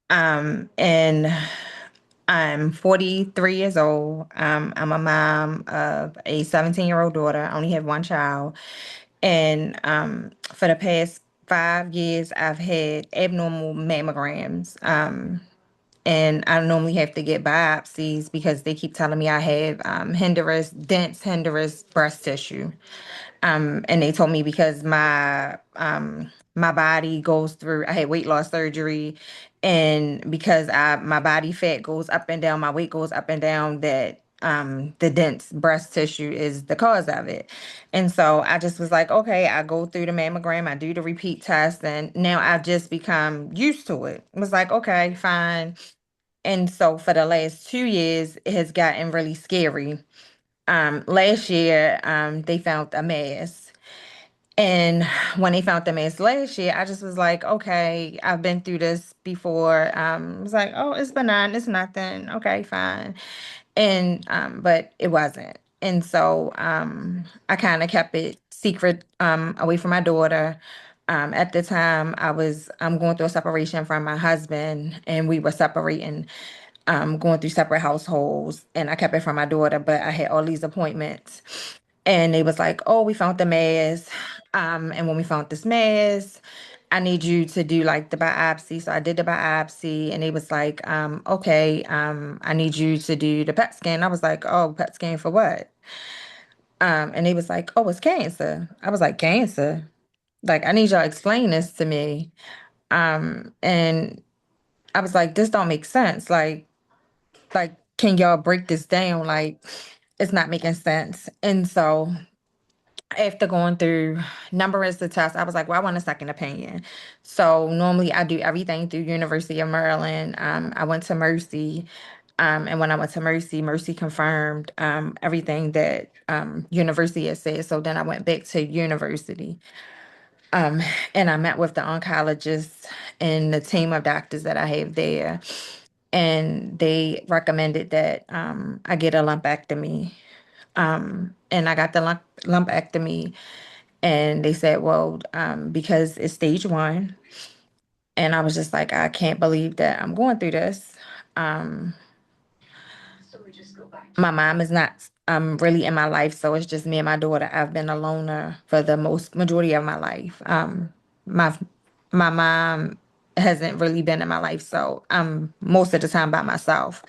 And I'm 43 years old. I'm a mom of a 17-year-old daughter. I only have one child. And for the past 5 years, I've had abnormal mammograms. And I normally have to get biopsies because they keep telling me I have dense hinderus breast tissue. And they told me because my body goes through, I had weight loss surgery, and because my body fat goes up and down, my weight goes up and down, that the dense breast tissue is the cause of it. And so I just was like, okay, I go through the mammogram, I do the repeat test, and now I've just become used to it. It was like, okay, fine. And so for the last 2 years, it has gotten really scary. Last year, they found a mass. And when they found the mass last year, I just was like, okay, I've been through this before. I was like, oh, it's benign, it's nothing. Okay, fine. And but it wasn't. And so I kind of kept it secret away from my daughter. At the time, I'm going through a separation from my husband, and we were separating, going through separate households, and I kept it from my daughter, but I had all these appointments. And they was like, oh, we found the mass. And when we found this mass, I need you to do like the biopsy. So I did the biopsy, and they was like, okay, I need you to do the PET scan. I was like, oh, PET scan for what? And they was like, oh, it's cancer. I was like, cancer? Like, I need y'all to explain this to me. And I was like, this don't make sense. Like, can y'all break this down? Like, it's not making sense. And so after going through numerous of tests, I was like, well, I want a second opinion. So normally I do everything through University of Maryland. I went to Mercy. And when I went to Mercy, Mercy confirmed everything that University had said. So then I went back to University. Um, and I met with the oncologist and the team of doctors that I have there. And they recommended that I get a lumpectomy. And I got the lumpectomy, and they said, well, because it's stage one. And I was just like, I can't believe that I'm going through this. Um, my mom is not really in my life, so it's just me and my daughter. I've been a loner for the most majority of my life. My my mom hasn't really been in my life, so I'm most of the time by myself.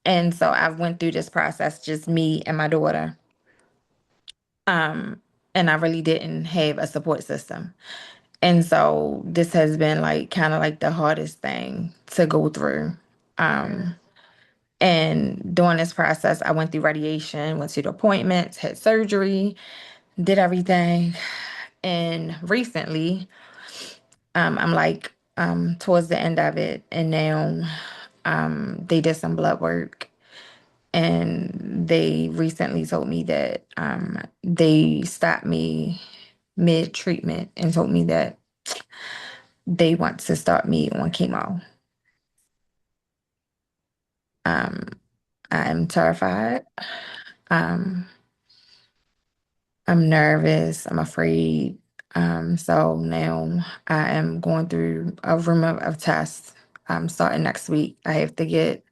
And so I went through this process, just me and my daughter. Um, and I really didn't have a support system. And so this has been like kind of like the hardest thing to go through. Um, and during this process, I went through radiation, went to the appointments, had surgery, did everything. And recently, I'm like towards the end of it, and now they did some blood work, and they recently told me that they stopped me mid treatment and told me that they want to start me on chemo. Um, I'm terrified. Um, I'm nervous. I'm afraid. So now I am going through a room of tests. Starting next week, I have to get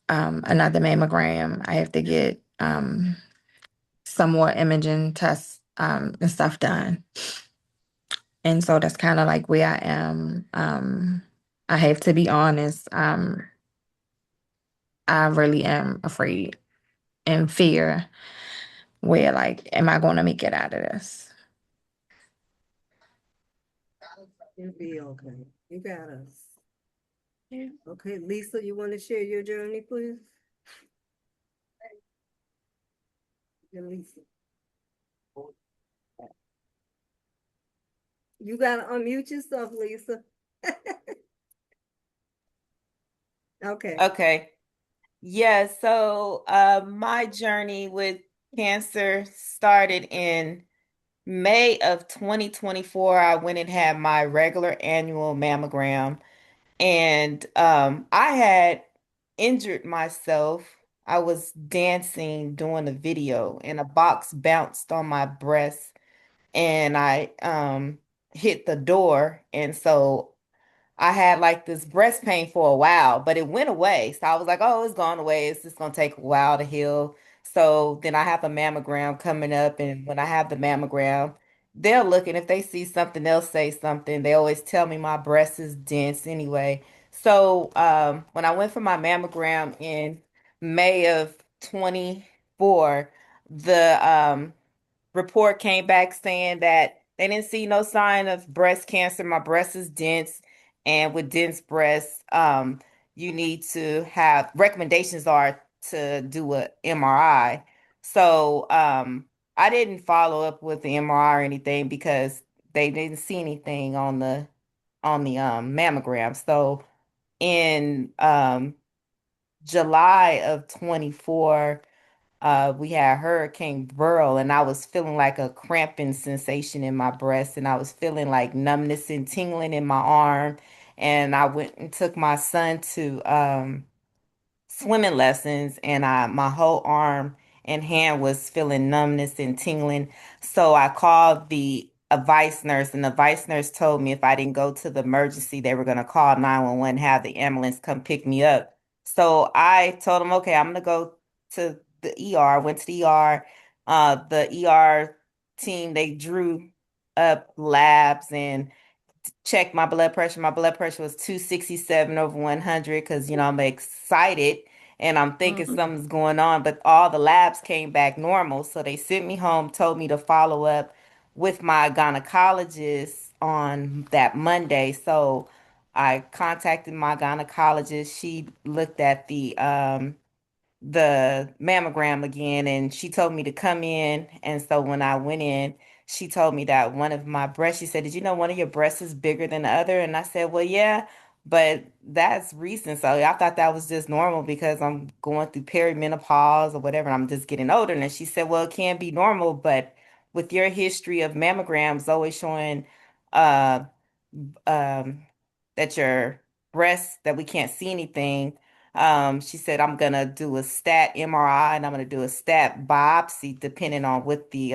another mammogram. I have to get some more imaging tests and stuff done. And so that's kind of like where I am. I have to be honest. I really am afraid and fear where like, am I going to make it out of this? You'll be okay. You got us. Yeah. Okay, Lisa, you want to share your journey, please? Yeah, Lisa. You gotta unmute yourself, Lisa. Okay. Okay. Yeah, so my journey with cancer started in May of 2024. I went and had my regular annual mammogram, and I had injured myself. I was dancing doing a video, and a box bounced on my breast, and I hit the door. And so I had like this breast pain for a while, but it went away. So I was like, oh, it's gone away. It's just gonna take a while to heal. So then I have a mammogram coming up, and when I have the mammogram, they'll look and if they see something, they'll say something. They always tell me my breast is dense anyway. So when I went for my mammogram in May of 24, the report came back saying that they didn't see no sign of breast cancer. My breast is dense, and with dense breasts, you need to have recommendations are to do a MRI. So, I didn't follow up with the MRI or anything because they didn't see anything on the mammogram. So in July of 24, we had Hurricane Burl, and I was feeling like a cramping sensation in my breast, and I was feeling like numbness and tingling in my arm. And I went and took my son to swimming lessons, and my whole arm and hand was feeling numbness and tingling. So I called the a vice nurse, and the vice nurse told me if I didn't go to the emergency, they were going to call 911, have the ambulance come pick me up. So I told them, okay, I'm going to go to the ER. Went to the ER. The ER team, they drew up labs and checked my blood pressure. My blood pressure was 267 over 100 because, I'm excited and I'm thinking Mhm. something's going on, but all the labs came back normal. So they sent me home, told me to follow up with my gynecologist on that Monday. So I contacted my gynecologist. She looked at the mammogram again, and she told me to come in. And so when I went in, she told me that one of my breasts, she said, did you know one of your breasts is bigger than the other? And I said, well, yeah, but that's recent. So I thought that was just normal because I'm going through perimenopause or whatever. And I'm just getting older. And she said, well, it can be normal, but with your history of mammograms always showing uh um that your breast that we can't see anything. She said I'm gonna do a stat MRI and I'm gonna do a stat biopsy depending on what the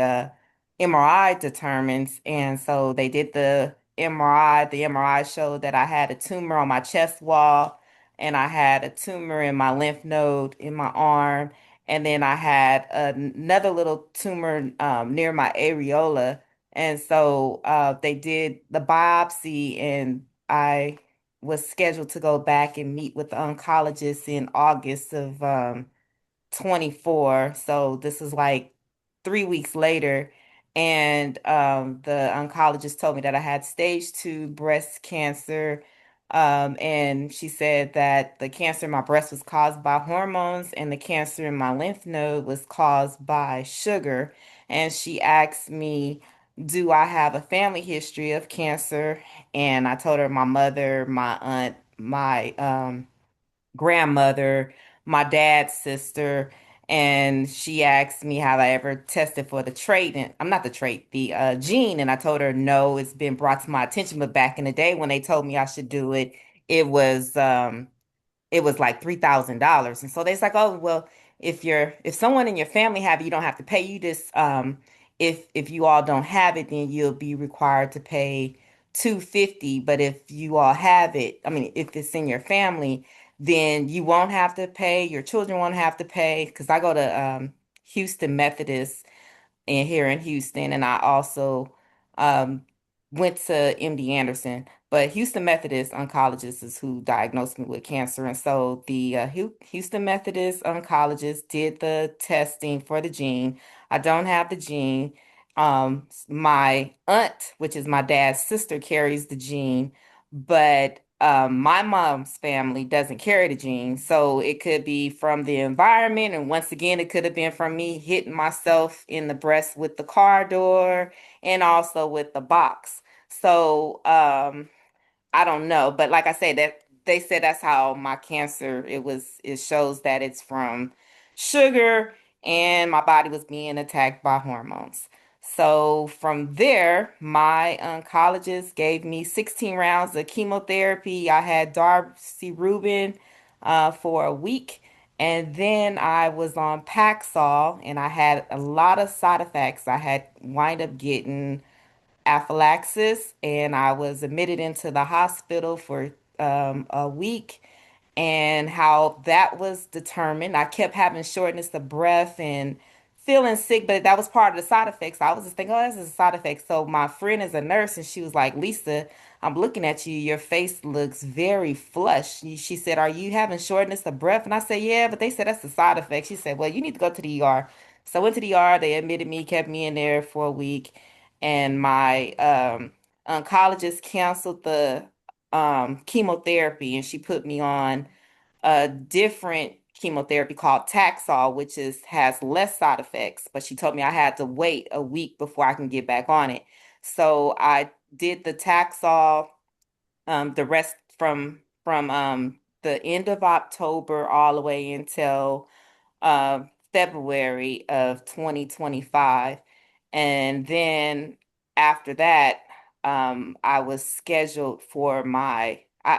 MRI determines. And so they did the MRI. The MRI showed that I had a tumor on my chest wall and I had a tumor in my lymph node in my arm. And then I had another little tumor near my areola. And so they did the biopsy, and I was scheduled to go back and meet with the oncologist in August of 24. So this is like 3 weeks later. And the oncologist told me that I had stage 2 breast cancer. And she said that the cancer in my breast was caused by hormones, and the cancer in my lymph node was caused by sugar. And she asked me, do I have a family history of cancer? And I told her my mother, my aunt, my grandmother, my dad's sister, and she asked me have I ever tested for the trait, and I'm not the trait, the gene, and I told her no, it's been brought to my attention, but back in the day when they told me I should do it, it was it was like $3,000. And so they's like, oh, well, if someone in your family have it, you don't have to pay. You just if you all don't have it, then you'll be required to pay 250. But if you all have it, I mean, if it's in your family, then you won't have to pay. Your children won't have to pay. Because I go to Houston Methodist and here in Houston, and I also um, went to MD Anderson. But Houston Methodist oncologist is who diagnosed me with cancer, and so the Houston Methodist oncologist did the testing for the gene. I don't have the gene. My aunt, which is my dad's sister, carries the gene, but my mom's family doesn't carry the gene. So it could be from the environment. And once again, it could have been from me hitting myself in the breast with the car door and also with the box. So I don't know, but like I said, that they said that's how my cancer, it shows that it's from sugar and my body was being attacked by hormones. So from there, my oncologist gave me 16 rounds of chemotherapy. I had Darcy Rubin for a week, and then I was on Paxil, and I had a lot of side effects. I had wind up getting anaphylaxis, and I was admitted into the hospital for a week. And how that was determined, I kept having shortness of breath and feeling sick, but that was part of the side effects. I was just thinking, oh, this is a side effect. So my friend is a nurse, and she was like, Lisa, I'm looking at you. Your face looks very flushed. She said, are you having shortness of breath? And I said, yeah, but they said that's a side effect. She said, well, you need to go to the ER. So I went to the ER. They admitted me, kept me in there for a week, and my oncologist canceled the chemotherapy, and she put me on a different chemotherapy called Taxol, which has less side effects. But she told me I had to wait a week before I can get back on it. So I did the Taxol, the rest from the end of October all the way until uh, February of 2025. And then after that, I was scheduled for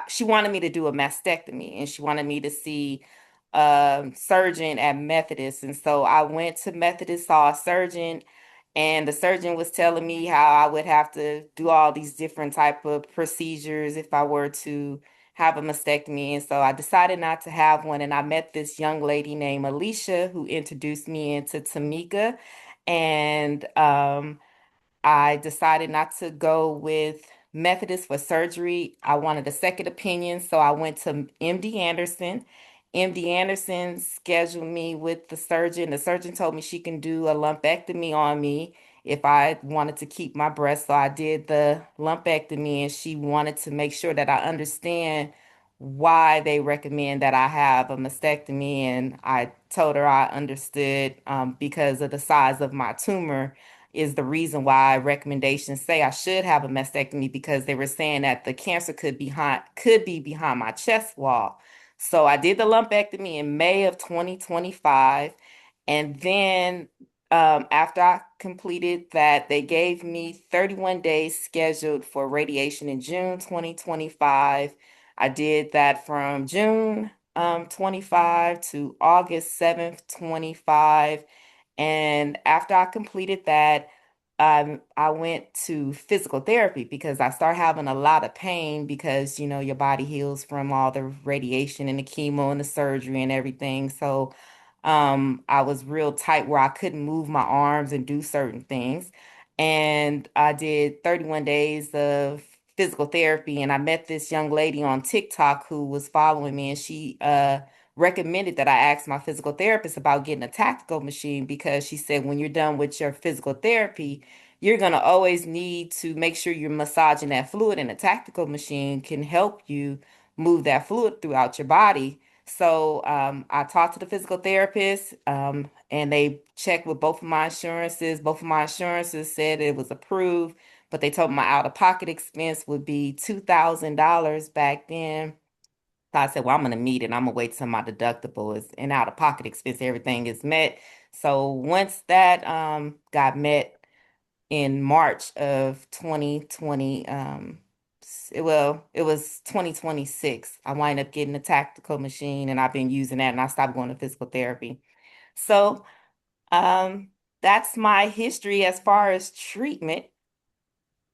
she wanted me to do a mastectomy, and she wanted me to see a surgeon at Methodist. And so I went to Methodist, saw a surgeon, and the surgeon was telling me how I would have to do all these different type of procedures if I were to have a mastectomy. And so I decided not to have one. And I met this young lady named Alicia who introduced me into Tamika. And I decided not to go with Methodist for surgery. I wanted a second opinion, so I went to MD Anderson. MD Anderson scheduled me with the surgeon. The surgeon told me she can do a lumpectomy on me if I wanted to keep my breast. So I did the lumpectomy, and she wanted to make sure that I understand why they recommend that I have a mastectomy. And I told her I understood, because of the size of my tumor is the reason why recommendations say I should have a mastectomy, because they were saying that the cancer could be behind my chest wall. So I did the lumpectomy in May of 2025. And then after I completed that, they gave me 31 days scheduled for radiation in June 2025. I did that from June 25 to August 7th, 25. And after I completed that, I went to physical therapy because I started having a lot of pain because, your body heals from all the radiation and the chemo and the surgery and everything. So, I was real tight where I couldn't move my arms and do certain things. And I did 31 days of physical therapy, and I met this young lady on TikTok who was following me, and she recommended that I ask my physical therapist about getting a tactical machine, because she said when you're done with your physical therapy, you're going to always need to make sure you're massaging that fluid, and a tactical machine can help you move that fluid throughout your body. So I talked to the physical therapist, and they checked with both of my insurances. Both of my insurances said it was approved, but they told me my out-of-pocket expense would be $2,000 back then. So I said, well, I'm going to meet it. I'm going to wait till my deductible is an out-of-pocket expense. Everything is met. So once that got met in March of 2020, it was 2026. I wind up getting a tactical machine, and I've been using that, and I stopped going to physical therapy. So um, that's my history as far as treatment.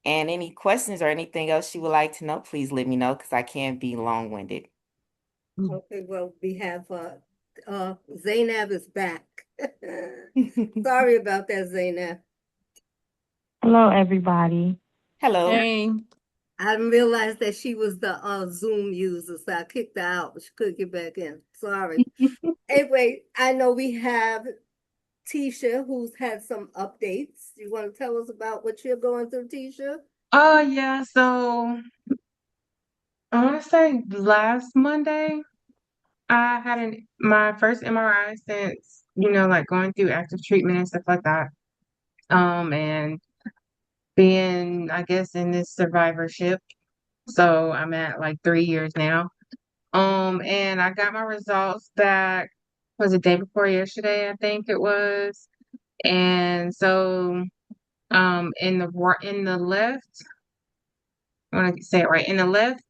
And any questions or anything else you would like to know, please let me know because I can't be long-winded. Okay, well, we have Zainab is back. Sorry about that, Zainab. Hello, everybody. Hello. Hey. I didn't realize that she was the Zoom user, so I kicked her out, but she couldn't get back in. Sorry. Anyway, I know we have Tisha who's had some updates. You want to tell us about what you're going through, Tisha? Oh, yeah. So I want to say last Monday, I had my first MRI since, like going through active treatment and stuff like that. And being, I guess, in this survivorship. So I'm at like 3 years now. And I got my results back, was it day before yesterday, I think it was. And so, in the left, I want to say it right, in the left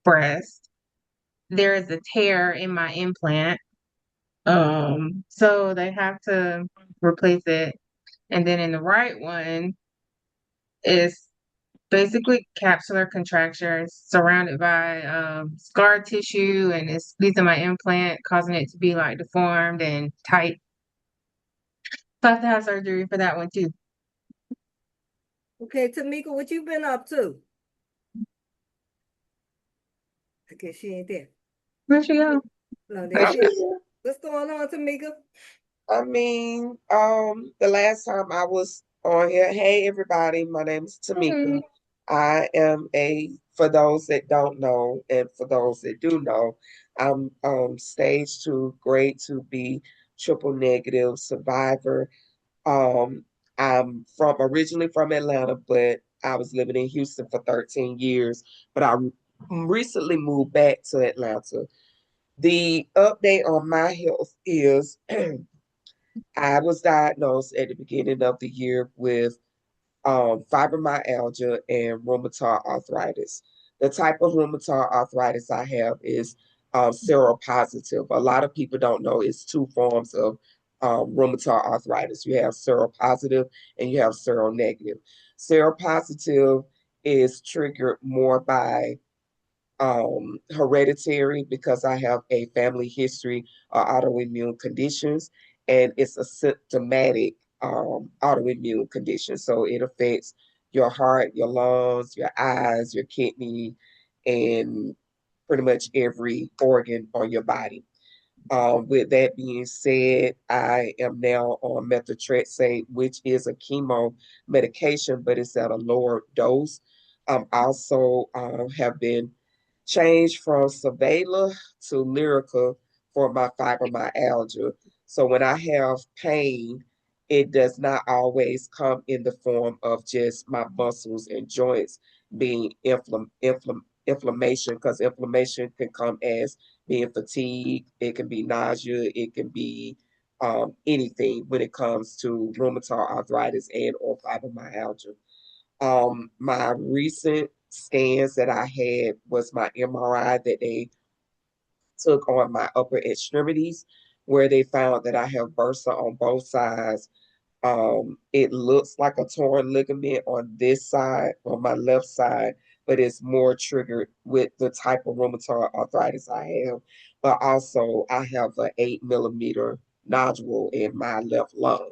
breast, there is a tear in my implant. So they have to replace it. And then in the right one is basically capsular contractures surrounded by scar tissue, and it's squeezing my implant, causing it to be like deformed and tight. So I have to have surgery for that one too. Okay, Tamika, what you been up to? I guess she ain't there. Where'd she go? No, there There she she is. is. What's going on, Tamika? The last time I was on here, hey everybody, my name is Tamika. Hey. I am for those that don't know, and for those that do know, I'm stage 2, grade 2B, triple negative survivor. Um, I'm originally from Atlanta, but I was living in Houston for 13 years, but I recently moved back to Atlanta. The update on my health is I was diagnosed at the beginning of the year with fibromyalgia and rheumatoid arthritis. The type of rheumatoid arthritis I have is seropositive. A lot of people don't know it's two forms of rheumatoid arthritis. You have seropositive and you have seronegative. Seropositive is triggered more by hereditary because I have a family history of autoimmune conditions, and it's a symptomatic autoimmune condition. So it affects your heart, your lungs, your eyes, your kidney, and pretty much every organ on your body. With that being said, I am now on methotrexate, which is a chemo medication, but it's at a lower dose. Also have been changed from Savala to Lyrica for my fibromyalgia. So when I have pain, it does not always come in the form of just my muscles and joints being inflammation, because inflammation can come as being fatigued, it can be nausea, it can be anything when it comes to rheumatoid arthritis and or fibromyalgia. My recent scans that I had was my MRI that they took on my upper extremities, where they found that I have bursa on both sides. It looks like a torn ligament on this side, on my left side, but it's more triggered with the type of rheumatoid arthritis I have. But also, I have an 8 millimeter nodule in my left lung.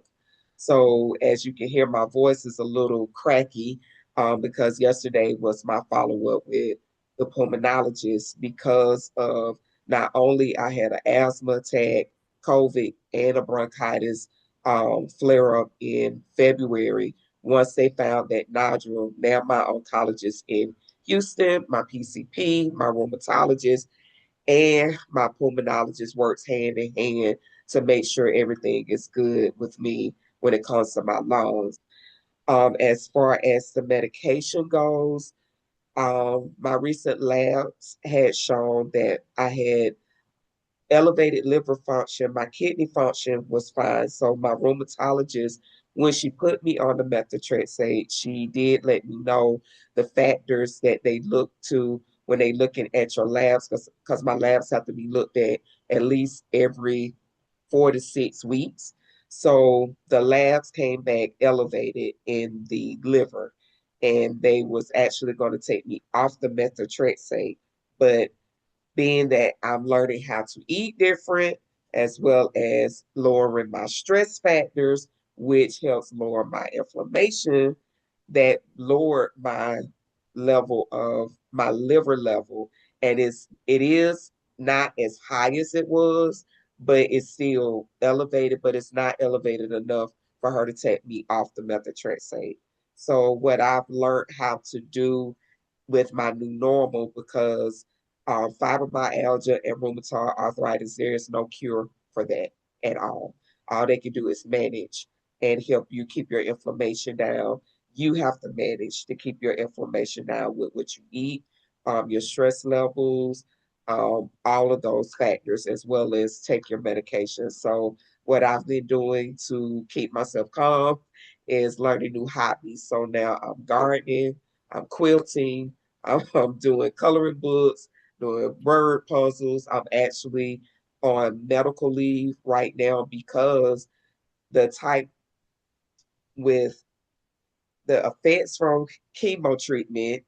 So, as you can hear, my voice is a little cracky because yesterday was my follow up with the pulmonologist because of not only I had an asthma attack, COVID, and a bronchitis flare up in February. Once they found that nodule, now my oncologist in Houston, my PCP, my rheumatologist, and my pulmonologist works hand in hand to make sure everything is good with me when it comes to my lungs. As far as the medication goes, my recent labs had shown that I had elevated liver function. My kidney function was fine. So my rheumatologist, when she put me on the methotrexate, she did let me know the factors that they look to when they looking at your labs, because my labs have to be looked at least every 4 to 6 weeks. So the labs came back elevated in the liver, and they was actually going to take me off the methotrexate, but being that I'm learning how to eat different, as well as lowering my stress factors, which helps lower my inflammation, that lowered my level of my liver level. And it is not as high as it was, but it's still elevated, but it's not elevated enough for her to take me off the methotrexate. So what I've learned how to do with my new normal, because fibromyalgia and rheumatoid arthritis, there is no cure for that at all. All they can do is manage and help you keep your inflammation down. You have to manage to keep your inflammation down with what you eat, your stress levels, all of those factors, as well as take your medication. So, what I've been doing to keep myself calm is learning new hobbies. So now I'm gardening, I'm quilting, I'm doing coloring books, doing word puzzles. I'm actually on medical leave right now because the type with the effects from chemo treatment,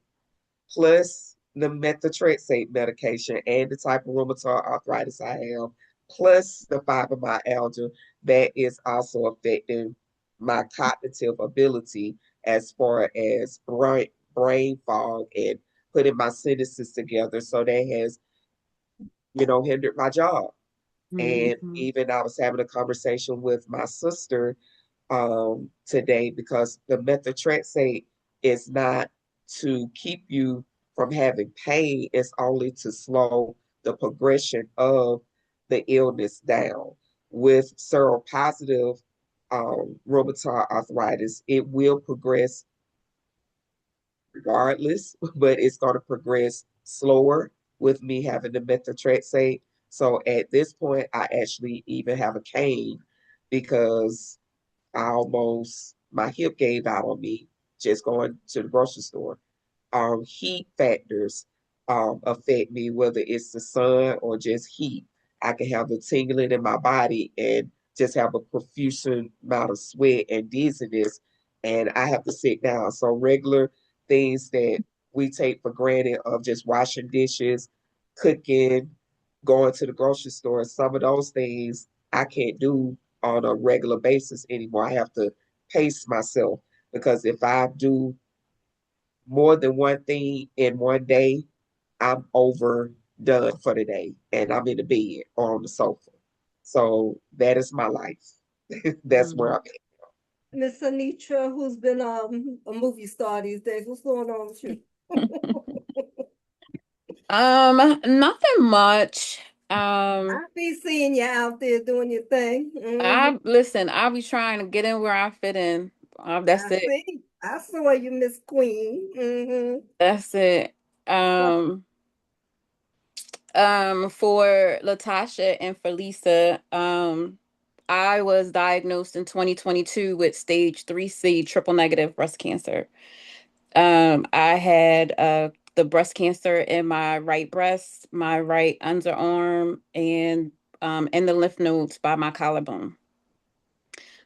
plus the methotrexate medication and the type of rheumatoid arthritis I have, plus the fibromyalgia that is also affecting my cognitive ability as far as brain fog and putting my sentences together. So that has, hindered my job. And Mhm. even I was having a conversation with my sister today because the methotrexate is not to keep you from having pain, it's only to slow the progression of the illness down. With seropositive rheumatoid arthritis, it will progress regardless, but it's going to progress slower with me having the methotrexate. So at this point, I actually even have a cane because my hip gave out on me just going to the grocery store. Heat factors affect me, whether it's the sun or just heat. I can have the tingling in my body and just have a profuse amount of sweat and dizziness, and I have to sit down. So regular things that we take for granted of just washing dishes, cooking, going to the grocery store, some of those things I can't do on a regular basis anymore. I have to pace myself because if I do more than one thing in one day, I'm overdone for the day and I'm in the bed or on the sofa. So that is my life. That's where Mhm. I'm at. Miss Anitra, who's been a movie star these days. What's going on with you? Nothing much. I be seeing you out there doing your thing. I listen, I'll be trying to get in where I fit in. That's I it. see. I saw you, Miss Queen. That's it. Um, for Latasha and for Lisa, I was diagnosed in 2022 with stage 3C triple negative breast cancer. I had the breast cancer in my right breast, my right underarm, and the lymph nodes by my collarbone.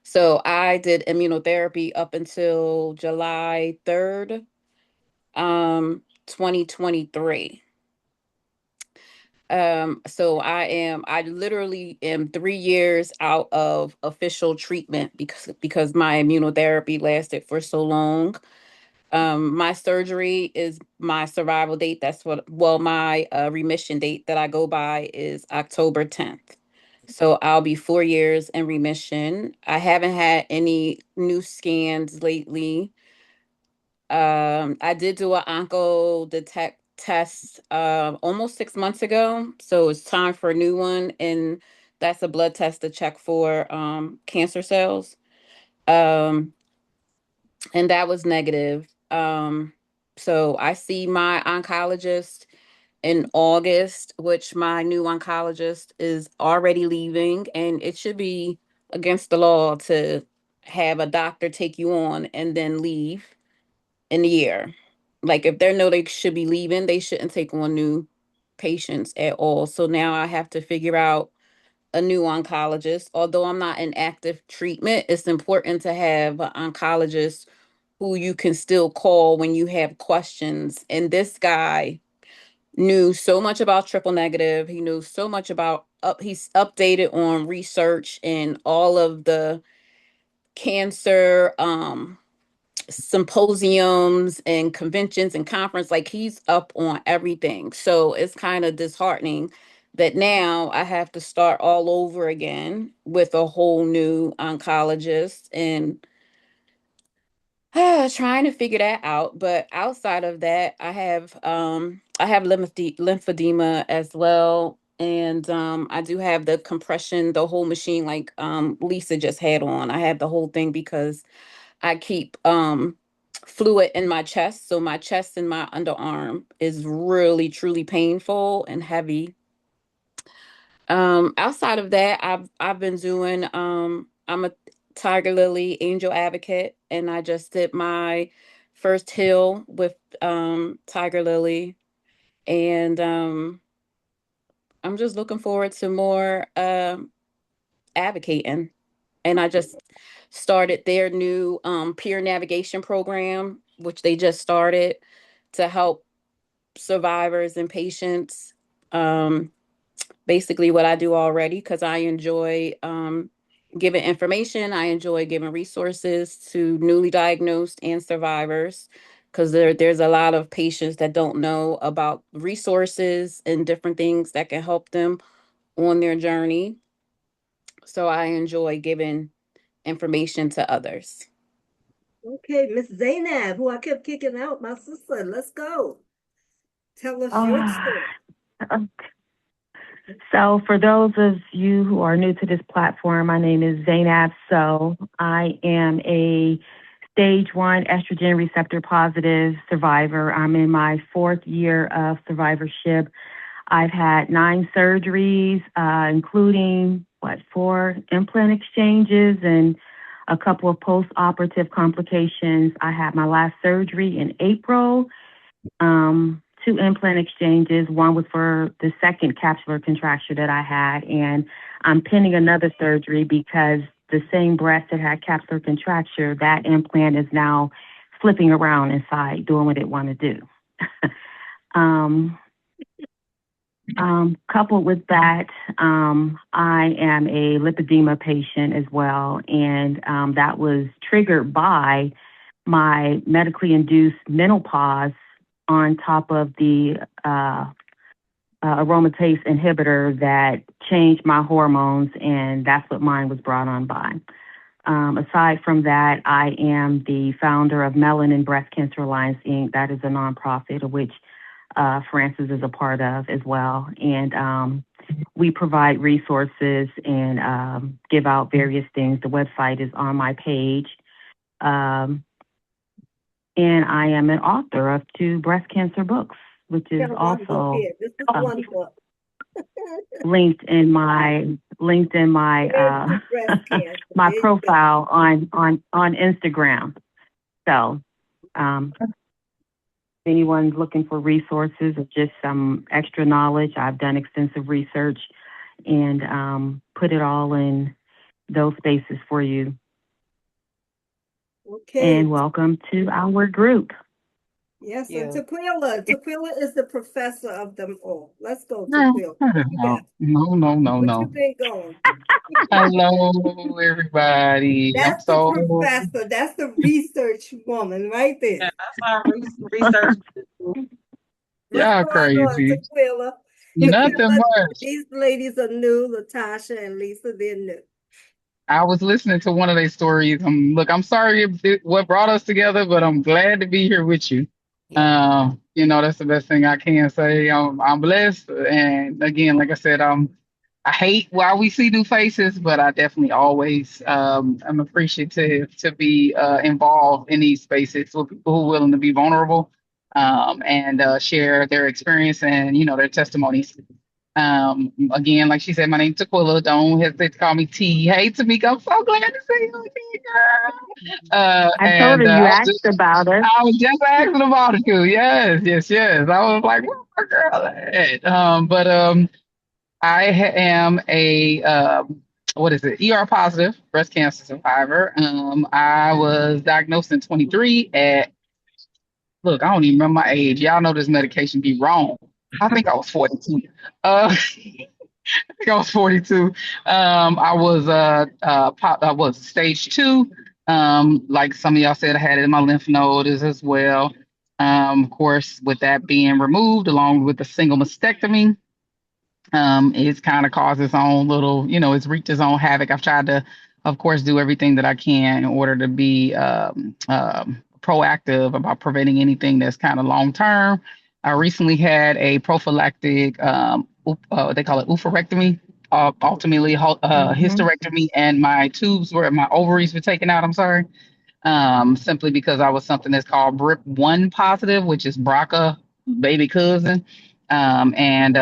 So I did immunotherapy up until July 3rd, 2023. So I literally am 3 years out of official treatment because my immunotherapy lasted for so long. My surgery is my survival date. My remission date that I go by is October 10th. So I'll be 4 years in remission. I haven't had any new scans lately. I did do an onco detect test almost 6 months ago. So it's time for a new one. And that's a blood test to check for cancer cells. Um, and that was negative. So I see my oncologist in August, which my new oncologist is already leaving, and it should be against the law to have a doctor take you on and then leave in a year. Like if they know they should be leaving, they shouldn't take on new patients at all. So now I have to figure out a new oncologist. Although I'm not in active treatment, it's important to have an oncologist who you can still call when you have questions. And this guy knew so much about triple negative. He knew so much about he's updated on research and all of the cancer symposiums and conventions and conference. Like he's up on everything. So it's kind of disheartening that now I have to start all over again with a whole new oncologist and trying to figure that out. But outside of that, I have lymphedema as well. And I do have the compression, the whole machine like Lisa just had on. I have the whole thing because I keep fluid in my chest. So my chest and my underarm is really truly painful and heavy. Outside of that, I've been doing I'm a Tiger Lily angel advocate and I just did my first hill with Tiger Lily and I'm just looking forward to more advocating. and I just started their new peer navigation program, which they just started to help survivors and patients. Um, Basically, what I do already, because I enjoy giving information, I enjoy giving resources to newly diagnosed and survivors. Because there's a lot of patients that don't know about resources and different things that can help them on their journey. So I enjoy giving information to others. Okay, Miss Zainab, who I kept kicking out, my sister. Let's go. Tell us your Ah, story. so, for those of you who are new to this platform, my name is Zainab. So, I am a stage 1 estrogen receptor positive survivor. I'm in my 4th year of survivorship. I've had 9 surgeries, including 4 implant exchanges and a couple of post-operative complications. I had my last surgery in April. 2 implant exchanges. One was for the second capsular contracture that I had, and I'm pending another surgery because the same breast that had capsular contracture, that implant is now flipping around inside, doing what it want to do. um, Coupled with that, I am a lymphedema patient as well, and that was triggered by my medically induced menopause on top of the aromatase inhibitor that changed my hormones, and that's what mine was brought on by. Aside from that, I am the founder of Melanin Breast Cancer Alliance, Inc. That is a nonprofit of which Francis is a part of as well. And we provide resources and give out various things. The website is on my page. Um, and I am an author of 2 breast cancer books, which is Got one book also here. This is one book. linked in my Here's the breast cancer. my There you go. profile on Instagram. So if anyone's looking for resources or just some extra knowledge, I've done extensive research and put it all in those spaces for you. Okay. And welcome to our group. Yes, and You. Tequila. Tequila is the professor of them all. Let's go, No, Tequila. What you got? What you no. been going? Hello, everybody. I'm That's the so, professor. That's the research woman right Yeah, there. that's our research. What's y'all going on, crazy. Tequila? Nothing Tequila, much. these ladies are new. Latasha and Lisa, they're new. I was listening to one of their stories. Look, I'm sorry what brought us together, but I'm glad to be here with you. Yeah. That's the best thing I can say. I'm blessed, and again, like I said, I hate why we see new faces, but I definitely always am appreciative to be involved in these spaces with people who are willing to be vulnerable, and share their experience and their testimonies. Again, like she said, my name's Tequila. Don't hesitate to call me T. Hey, Tamika, I'm so glad to see you again, girl. I told her you asked about us. I was just asking about it too. Yes, yes, yes. I was like, where's my girl at? Am a what is it? ER positive breast cancer survivor. I was diagnosed in 23 at look, I don't even remember my age. Y'all know this medication be wrong. I think I was 42. I was 42. I was stage 2. Like some of y'all said, I had it in my lymph nodes as well. Of course, with that being removed, along with the single mastectomy, it's kind of caused its own little, it's wreaked its own havoc. I've tried to, of course, do everything that I can in order to be proactive about preventing anything that's kind of long term. I recently had a prophylactic, they call it oophorectomy, ultimately Mm-hmm. hysterectomy, and my ovaries were taken out. I'm sorry, simply because I was something that's called BRIP1 positive, which is BRCA baby cousin. And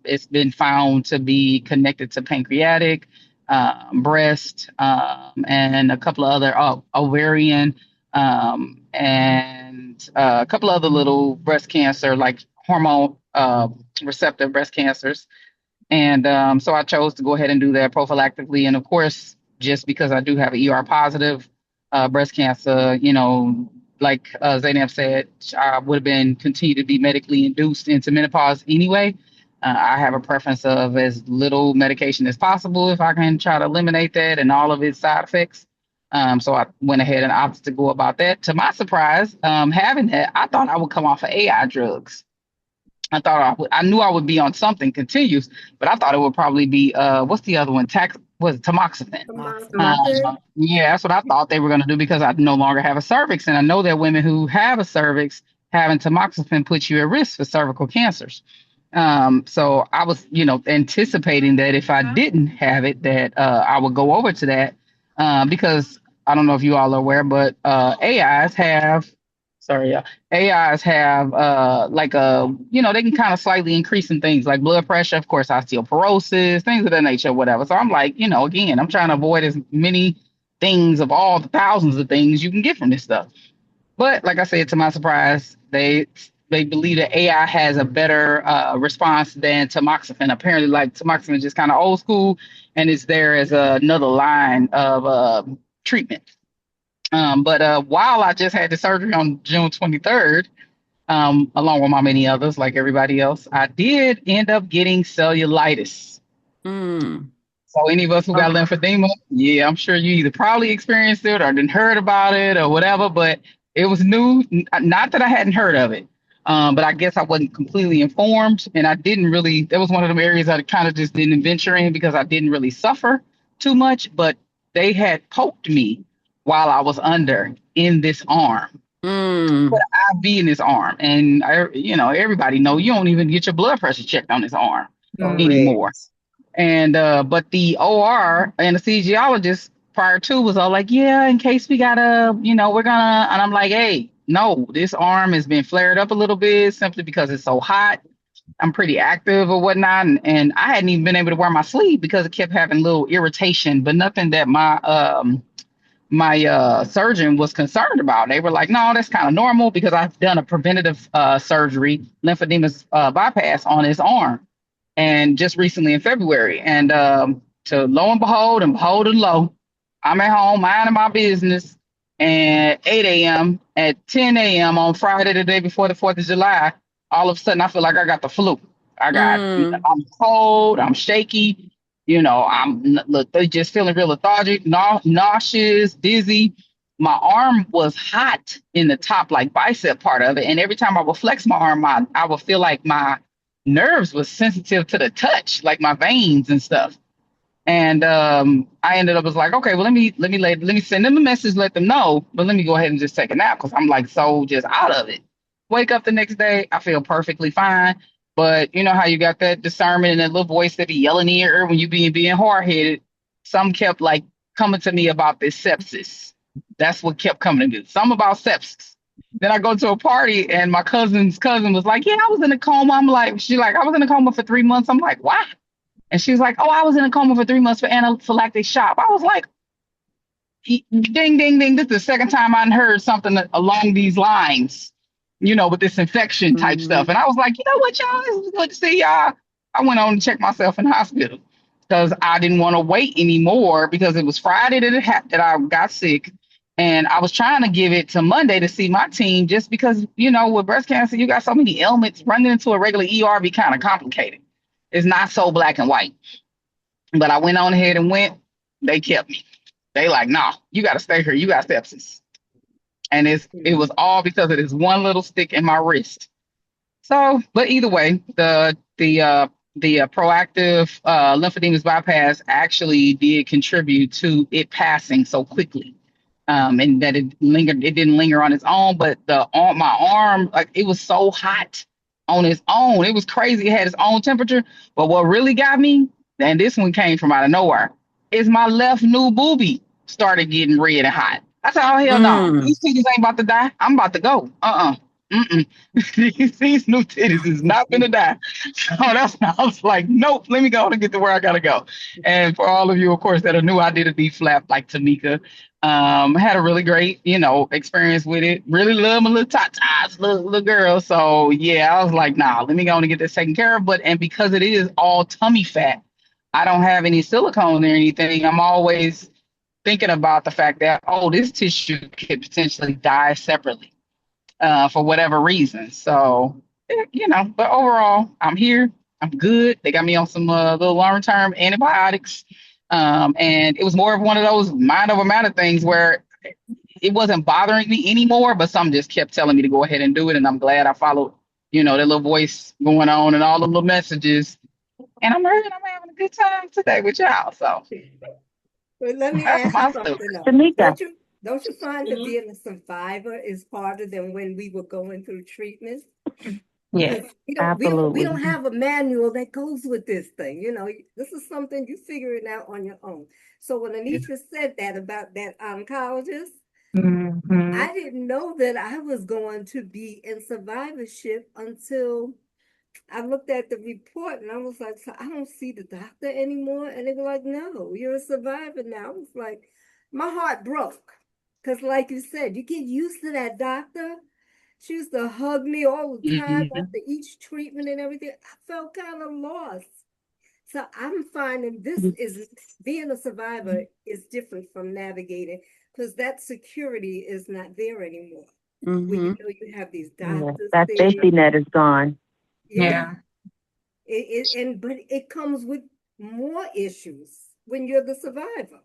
it's been found to be connected to pancreatic, breast, and a couple of other ovarian, and a couple of other little breast cancer, like hormone receptor breast cancers. And so I chose to go ahead and do that prophylactically. And of course, just because I do have an ER positive breast cancer, like Zainab said, I would have been continued to be medically induced into menopause anyway. I have a preference of as little medication as possible if I can try to eliminate that and all of its side effects. So I went ahead and opted to go about that. To my surprise, having that, I thought I would come off of AI drugs. I knew I would be on something continuous, but I thought it would probably be what's the other one? Was it tamoxifen? Tamoxifen. Yeah, that's what I thought they were going to do because I no longer have a cervix, and I know that women who have a cervix having tamoxifen puts you at risk for cervical cancers. So I was, anticipating that if I didn't have it, that I would go over to that because I don't know if you all are aware, but AIs have, sorry, yeah, AIs have like they can kind of slightly increase some things like blood pressure, of course, osteoporosis, things of that nature, whatever. So I'm like, again, I'm trying to avoid as many things of all the thousands of things you can get from this stuff. But like I said, to my surprise, they believe that AI has a better response than tamoxifen. Apparently, like tamoxifen is just kind of old school, and it's there as another line of treatment. But while I just had the surgery on June 23rd, along with my many others, like everybody else, I did end up getting cellulitis. Mm. So any of us who got lymphedema, yeah, I'm sure you either probably experienced it or didn't heard about it or whatever, but it was new. Not that I hadn't heard of it, but I guess I wasn't completely informed, and I didn't really. That was one of them areas I kind of just didn't venture in because I didn't really suffer too much. But they had poked me while I was under in this arm, put Mm. an IV in this arm, and everybody know you don't even get your blood pressure checked on this arm anymore. Correct. And but the OR anesthesiologist prior to was all like, yeah, in case we gotta, we're gonna, and I'm like, hey, no, this arm has been flared up a little bit simply because it's so hot. I'm pretty active or whatnot, and I hadn't even been able to wear my sleeve because it kept having little irritation, but nothing that my surgeon was concerned about. They were like, no, that's kind of normal because I've done a preventative surgery, lymphedema bypass on his arm and just recently in February. And to lo and behold and lo, I'm at home minding my business and 8 a.m. at 10 a.m. on Friday, the day before the 4th of July, all of a sudden I feel like I got the flu. Mm. I'm cold, I'm shaky, look, they just feeling real lethargic, nauseous, dizzy. My arm was hot in the top, like bicep part of it. And every time I would flex my arm, I would feel like my nerves was sensitive to the touch, like my veins and stuff. And I ended up was like, okay, well let me send them a message, let them know, but let me go ahead and just take a nap because I'm like so just out of it. Wake up the next day, I feel perfectly fine. But you know how you got that discernment and that little voice that be yelling in your ear when you being hard headed. Some kept like coming to me about this sepsis. That's what kept coming to me. Some about sepsis. Then I go to a party and my cousin's cousin was like, yeah, I was in a coma. I'm like, she like, I was in a coma for 3 months. I'm like, why? And she was like, oh, I was in a coma for 3 months for anaphylactic shock. I was like, ding, ding, ding. This is the second time I heard something along these lines, with this infection type Mm. stuff. And I was like, you know what, y'all, it was good to see y'all. I went on to check myself in the hospital because I didn't want to wait anymore because it was Friday that I got sick. And I was trying to give it to Monday to see my team just because, with breast cancer, you got so many ailments. Running into a regular ER be kind of complicated. It's not so black and white. But I went on ahead and went. They kept me. They like, nah, you got to stay here. You got sepsis. And it was all because of this one little stick in my wrist. So, but either way, the proactive lymphodemus bypass actually did contribute to it passing so quickly. And that it didn't linger on its own, but my arm, like it was so hot on its own. It was crazy. It had its own temperature. But what really got me, and this one came from out of nowhere, is my left new boobie started getting red and hot. I said, oh hell no. Mm. These titties ain't about to die. I'm about to go. Mm-mm. These new titties is not gonna die. So that's I was like, nope, let me go and get to where I gotta go. And for all of you, of course, that are new, I did a D flap like Tamika. Had a really great, experience with it. Really love my little tatas, little girl. So yeah, I was like, nah, let me go on and get this taken care of. And because it is all tummy fat, I don't have any silicone or anything. I'm always thinking about the fact that, oh, this tissue could potentially die separately, for whatever reason. So, but overall, I'm here. I'm good. They got me on some little long-term antibiotics. And it was more of one of those mind over matter things where it wasn't bothering me anymore, but some just kept telling me to go ahead and do it. And I'm glad I followed, that little voice going on and all the little messages. And I'm having a good time today with y'all. So But let me that's ask you my story. something else. Tamika. Don't you find that Mhm. being a survivor is harder than when we were going through treatment? Yeah. Because we Absolutely. don't have a manual that goes with this thing. This is something you figure it out on your own. So when Anitra said that about that oncologist, Hmm. I didn't know that I was going to be in survivorship until I looked at the report and I was like, so I don't see the doctor anymore. And they were like, no, you're a survivor now. I was like, my heart broke. Because, like you said, you get used to that doctor. She used to hug me all the time Mhm. after each treatment and everything. I felt kind of lost. So I'm finding this is being a survivor is different from navigating because that security is not there anymore. Where Mm-hmm. you have these Yeah. doctors That there. safety net is gone. Yeah. Yeah. But it comes with more issues when you're the survivor.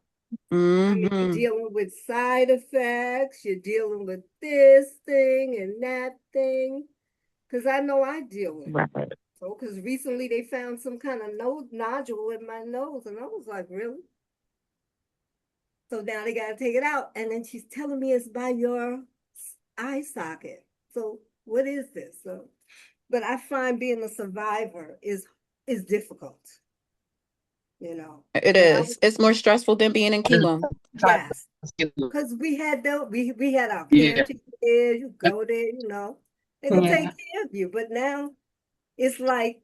I mean, you're Mm-hmm. dealing with side effects, you're dealing with this thing and that thing. Because I know I deal with it. Right. So, because recently they found some kind of nodule in my nose, and I was like, really? So now they got to take it out. And then she's telling me it's by your eye socket. So, what is this? So, but I find being a survivor is difficult, you know. It But I is. It's more stressful than being in chemo. Type yes, of skill. because we had our Yeah. cancer there. You go there, they gonna take Yeah. care of you. But now it's like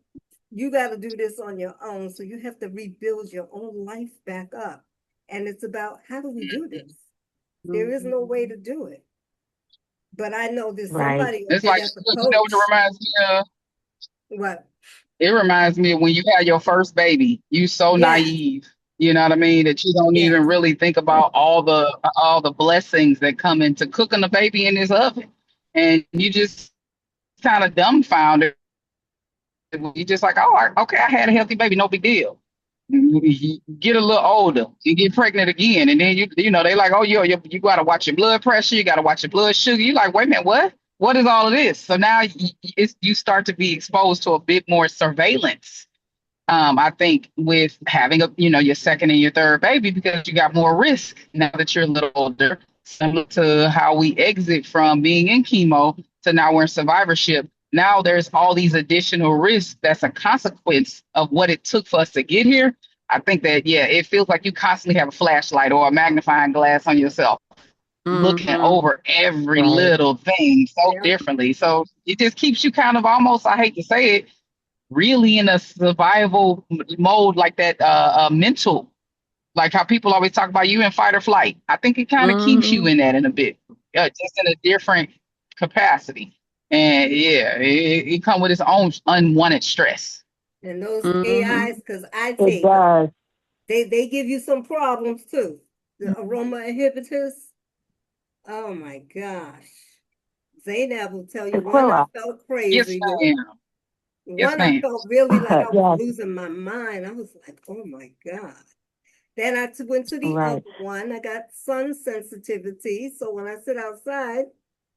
you got to do this on your own, so you have to rebuild your own life back up. And it's about how do we do this? There is no way to do it. But I know there's Right. somebody up It's there like, that's a look, you know what it coach. reminds me of? What? It reminds me of when you had your first baby. You so Yes, naive, you know what I mean, that you don't yes. even really think about all the blessings that come into cooking a baby in this oven, and you just kind of dumbfounded. You just like, oh, okay, I had a healthy baby, no big deal. You get a little older, you get pregnant again, and then they like, oh, you got to watch your blood pressure, you got to watch your blood sugar. You like, wait a minute, what? What is all of this? So now you start to be exposed to a bit more surveillance. I think with having your second and your third baby, because you got more risk now that you're a little older, similar to how we exit from being in chemo to now we're in survivorship. Now there's all these additional risks that's a consequence of what it took for us to get here. I think that, yeah, it feels like you constantly have a flashlight or a magnifying glass on yourself, looking Mm-hmm. over every Right. little thing so Yeah. differently. So it just keeps you kind of almost, I hate to say it, really in a survival mode, like that mental, like how people always talk about you in fight or flight. I think it kind of keeps you Mm-hmm. in that in a bit, just in a different capacity. And yeah, it comes with its own unwanted stress. And those Mm-hmm. AIs, because I It take them, does. they give you some problems too. The aroma inhibitors. Oh my gosh. Zainab will tell you one, I Tequila. felt Yes, crazy with. ma'am. Yes, One, I ma'am. felt really like I was Yes. losing my mind. I was like, oh my God. Then went to the other Right. one. I got sun sensitivity. So when I sit outside,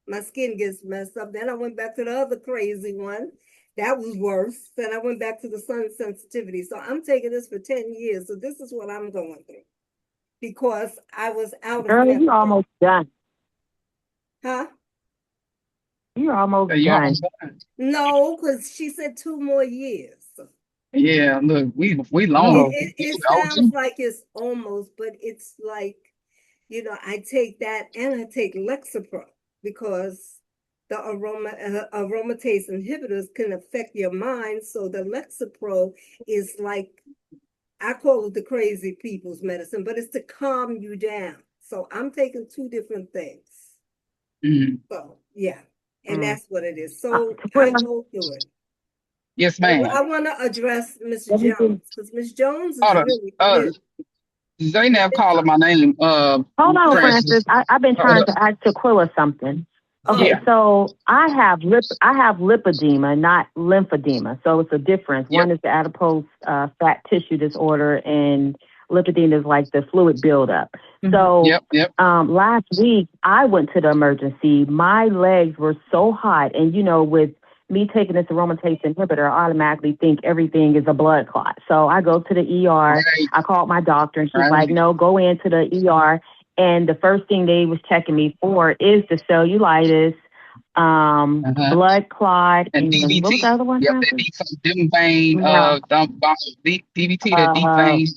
my skin gets messed up. Then I went back to the other crazy one. That was worse. Then I went back to the sun sensitivity. So I'm taking this for 10 years. So this is what I'm going through because I was out of Girl, you're network. almost done. Huh? You're almost You almost done. done. No, because she said 2 more years. Yeah, look, we It, long. Oh, it, You it OG. sounds like it's almost, but it's like, I take that and I take Lexapro because the aromatase inhibitors can affect your mind. So the Lexapro is like, I call it the crazy people's medicine, but it's to calm you down. So I'm taking two different things. Mhm. So yeah, and Mm. that's what it is. So I Well, go through it. Yes, But ma'am. I want to address Miss let me Jones do- because Miss Jones is Hold on. really new. And Zaynab Miss, calling my name. Hold on, Francis. Francis. I've been Hold trying up. to ask Aquila something. Okay, Yeah. oh, so I have lipedema, not lymphedema. So it's a difference. Yep. One is the adipose fat tissue disorder, and lipedema is like the fluid buildup. So Yep. Yep. last week I went to the emergency. My legs were so hot, and with me taking this aromatase inhibitor, I automatically think everything is a blood clot. So I go to the ER. Right. I called my doctor, and she's like, Right. "No, go into the ER." And the first thing they was checking me for is the cellulitis, Uh-huh. blood clot, And and what was the DVT. other one, Yep. That Francis? deep vein. No, DVT. That deep uh, vein.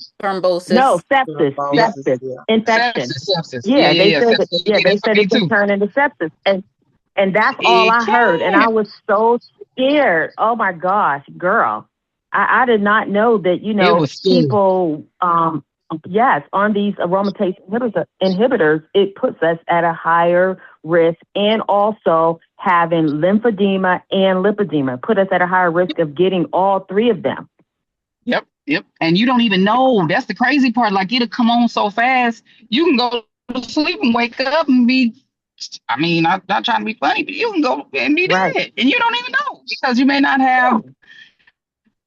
no, Thrombosis. sepsis, Yep. Thrombosis, sepsis, yeah. infection. Sepsis. Sepsis. Yeah. Yeah, Yeah. they Yeah. said that. Sepsis. They Yeah, get that they for said me it can too. turn into sepsis, and that's all It I heard. And I can. was so scared. Oh my gosh, girl. I did not know that, It was scary. people, yes, on these aromatase inhibitors, it puts us at a higher risk, and also having lymphedema and lipedema put us at a higher risk of getting all three of them. Yep, yep. And you don't even know. That's the crazy part. Like it'll come on so fast. You can go to sleep and wake up and be. I mean, I'm not trying to be funny, but you can go and be Right. dead, and you don't even know because you may not Yeah. have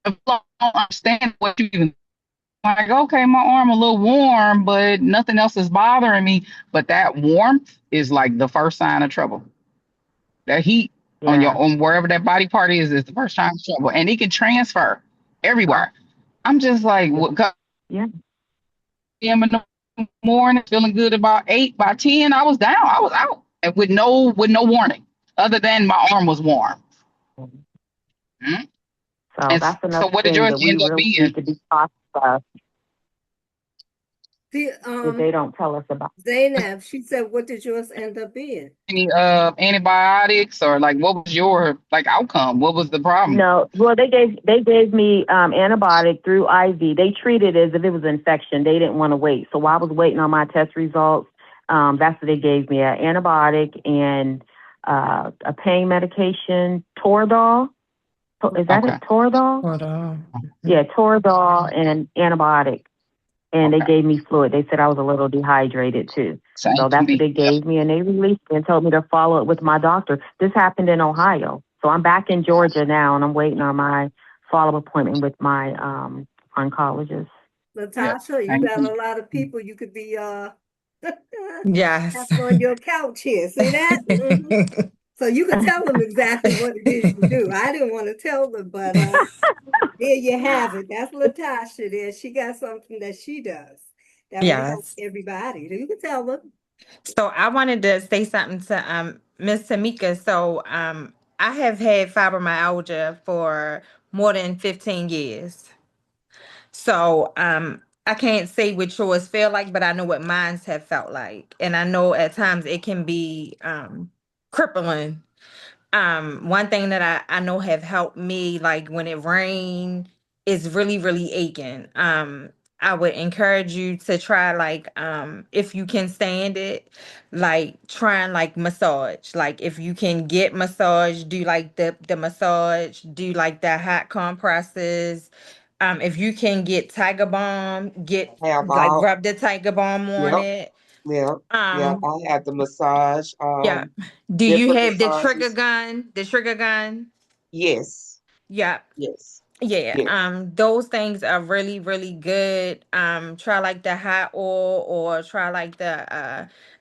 a full understand what you even like. Okay, my arm a little warm, but nothing else is bothering me. But that warmth is like the first sign of trouble. That heat on your Yeah. on wherever that body part is the first sign of trouble, and it can transfer everywhere. I'm just like, what? Yeah. A.M. in the morning, feeling good about 8. By 10, I was down. I was out. And with no warning, other than my arm was warm. Mhm. So And that's so another what did thing yours that we end up really being? need to be taught about the that they don't tell us about. Zainab, she said, "What did yours end up being?" Any antibiotics or like what was your like outcome? What was the problem? No, well, they gave me antibiotic through IV. They treated it as if it was an infection. They didn't want to wait, so while I was waiting on my test results, that's what they gave me: an antibiotic and a pain medication, Toradol. Is that Okay. it? Toradol? Hold on. Yeah, Toradol and antibiotic. And they Okay. gave me fluid. They said I was a little dehydrated too. Same So to that's what me. they Yep. gave me, and they released me and told me to follow it with my doctor. This happened in Ohio. So I'm back in Georgia now, and I'm waiting on my follow-up appointment with my oncologist. Yep. Natasha, you Same to got a me. lot of people you could be Yes. having on your couch here. See that? Mhm. So you could tell them exactly what it is you do. I didn't want to tell them, but there you have it. That's Latasha there. She got something that she does that would help Yes. everybody. You can tell them. So I wanted to say something to Miss Tamika. So I have had fibromyalgia for more than 15 years. So I can't say what yours feel like, but I know what mine's have felt like. And I know at times it can be crippling. One thing that I know have helped me, like when it rain, is really, really aching. I would encourage you to try, like, if you can stand it, like try and like massage. Like if you can get massage, do like the massage, do like the hot compresses. If you can get Tiger Balm, get Have like all, rub the Tiger Balm on yep, it. yep, yep. Um, I have the massage, yeah. Do you different have the trigger massages. gun? The trigger gun? Yes, Yeah. yes, Yeah. yes. Those things are really, really good. Try like the hot oil or try like the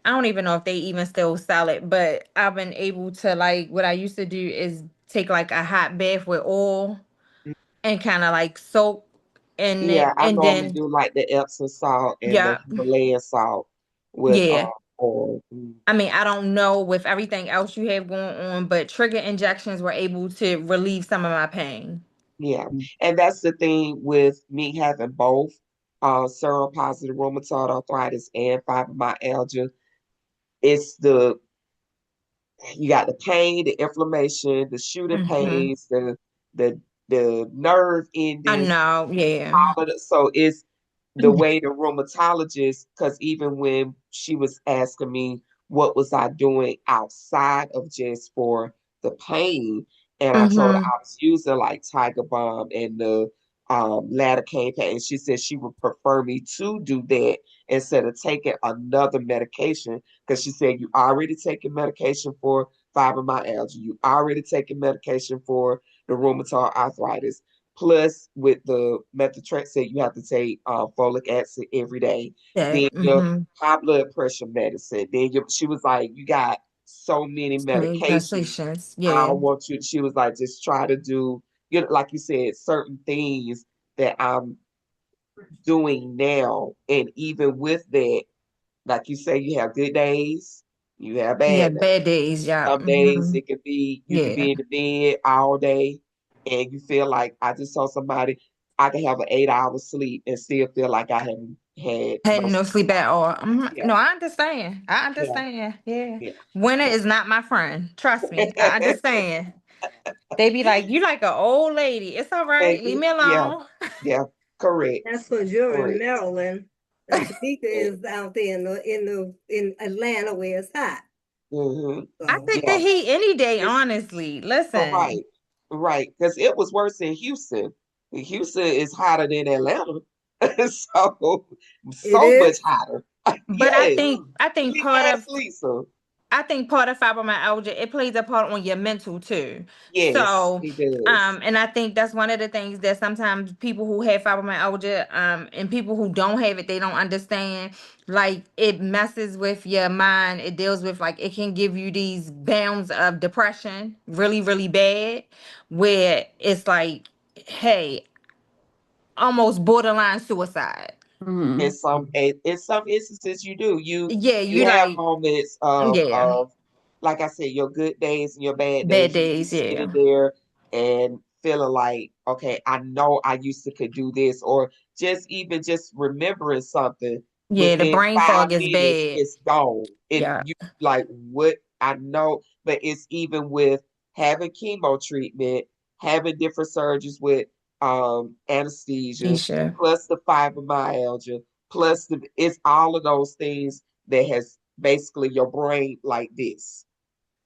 I don't even know if they even still sell it, but I've been able to like what I used to do is take like a hot bath with oil and kind of like soak in Yeah, it I and normally then do like the Epsom salt and the yeah, Himalayan salt with yeah. oil. Mm. I mean, I don't know with everything else you have going on, but trigger injections were able to relieve some of my pain. Yeah, and that's the thing with me having both seropositive rheumatoid arthritis and fibromyalgia. It's the you got the pain, the inflammation, the shooting Hmm. pains, the the nerve I endings, know, yeah. all of that. So it's the way the rheumatologist, because even when she was asking me what was I doing outside of just for the pain, and I told her Mm-hmm. I was using like Tiger Balm and the lidocaine pain, and she said she would prefer me to do that instead of taking another medication, because she said you already taking medication for fibromyalgia, you already taking medication for the rheumatoid arthritis. Plus, with the methotrexate, you have to take folic acid every day. That. Then your Mm-hmm. high blood pressure medicine. Then she was like, you got so many medications. Medications. I Yeah. don't want you. She was like, just try to do, like you said, certain things that I'm doing now. And even with that, like you say, you have good days, you have Yeah. bad days. Bad days. Yeah. Some days Mm-hmm. it could be you could Yeah. be in the bed all day and you feel like I just saw somebody I can have an 8 hour sleep and still feel like I haven't had Had no no sleep. sleep at all. Mhm. Yeah, No, I understand. I yeah, understand. Yeah. yeah, Winter is not my friend. Trust me. I understand. They be like, you like an old lady. It's all right. Leave Baby, me yeah, alone. yeah, correct, That's because you're in correct. Maryland, and Tamika Yeah. is out there in Atlanta where it's hot. Hmm. I So take the Yeah, heat any day, it's honestly. Listen. right, right, because it was worse in Houston. Houston is hotter than Atlanta, so it so much is. hotter. But I Yes, think I think you part of asked Lisa. I think part of fibromyalgia, it plays a part on your mental too. Yes, So, it does. and I think that's one of the things that sometimes people who have fibromyalgia, and people who don't have it, they don't understand. Like it messes with your mind. It deals with like it can give you these bounds of depression, really, really bad, where it's like, hey, almost borderline suicide. In Mhm. some instances, you do. Yeah, You you have like, moments yeah, of like I said, your good days and your bad bad days. You be days, yeah, sitting there and feeling like, okay, I know I used to could do this, or just remembering something yeah. The within brain five fog is minutes, bad. it's gone. And Yeah. you like what I know, but it's even with having chemo treatment, having different surgeries with anesthesia Keisha. plus the fibromyalgia, plus it's all of those things that has basically your brain like this.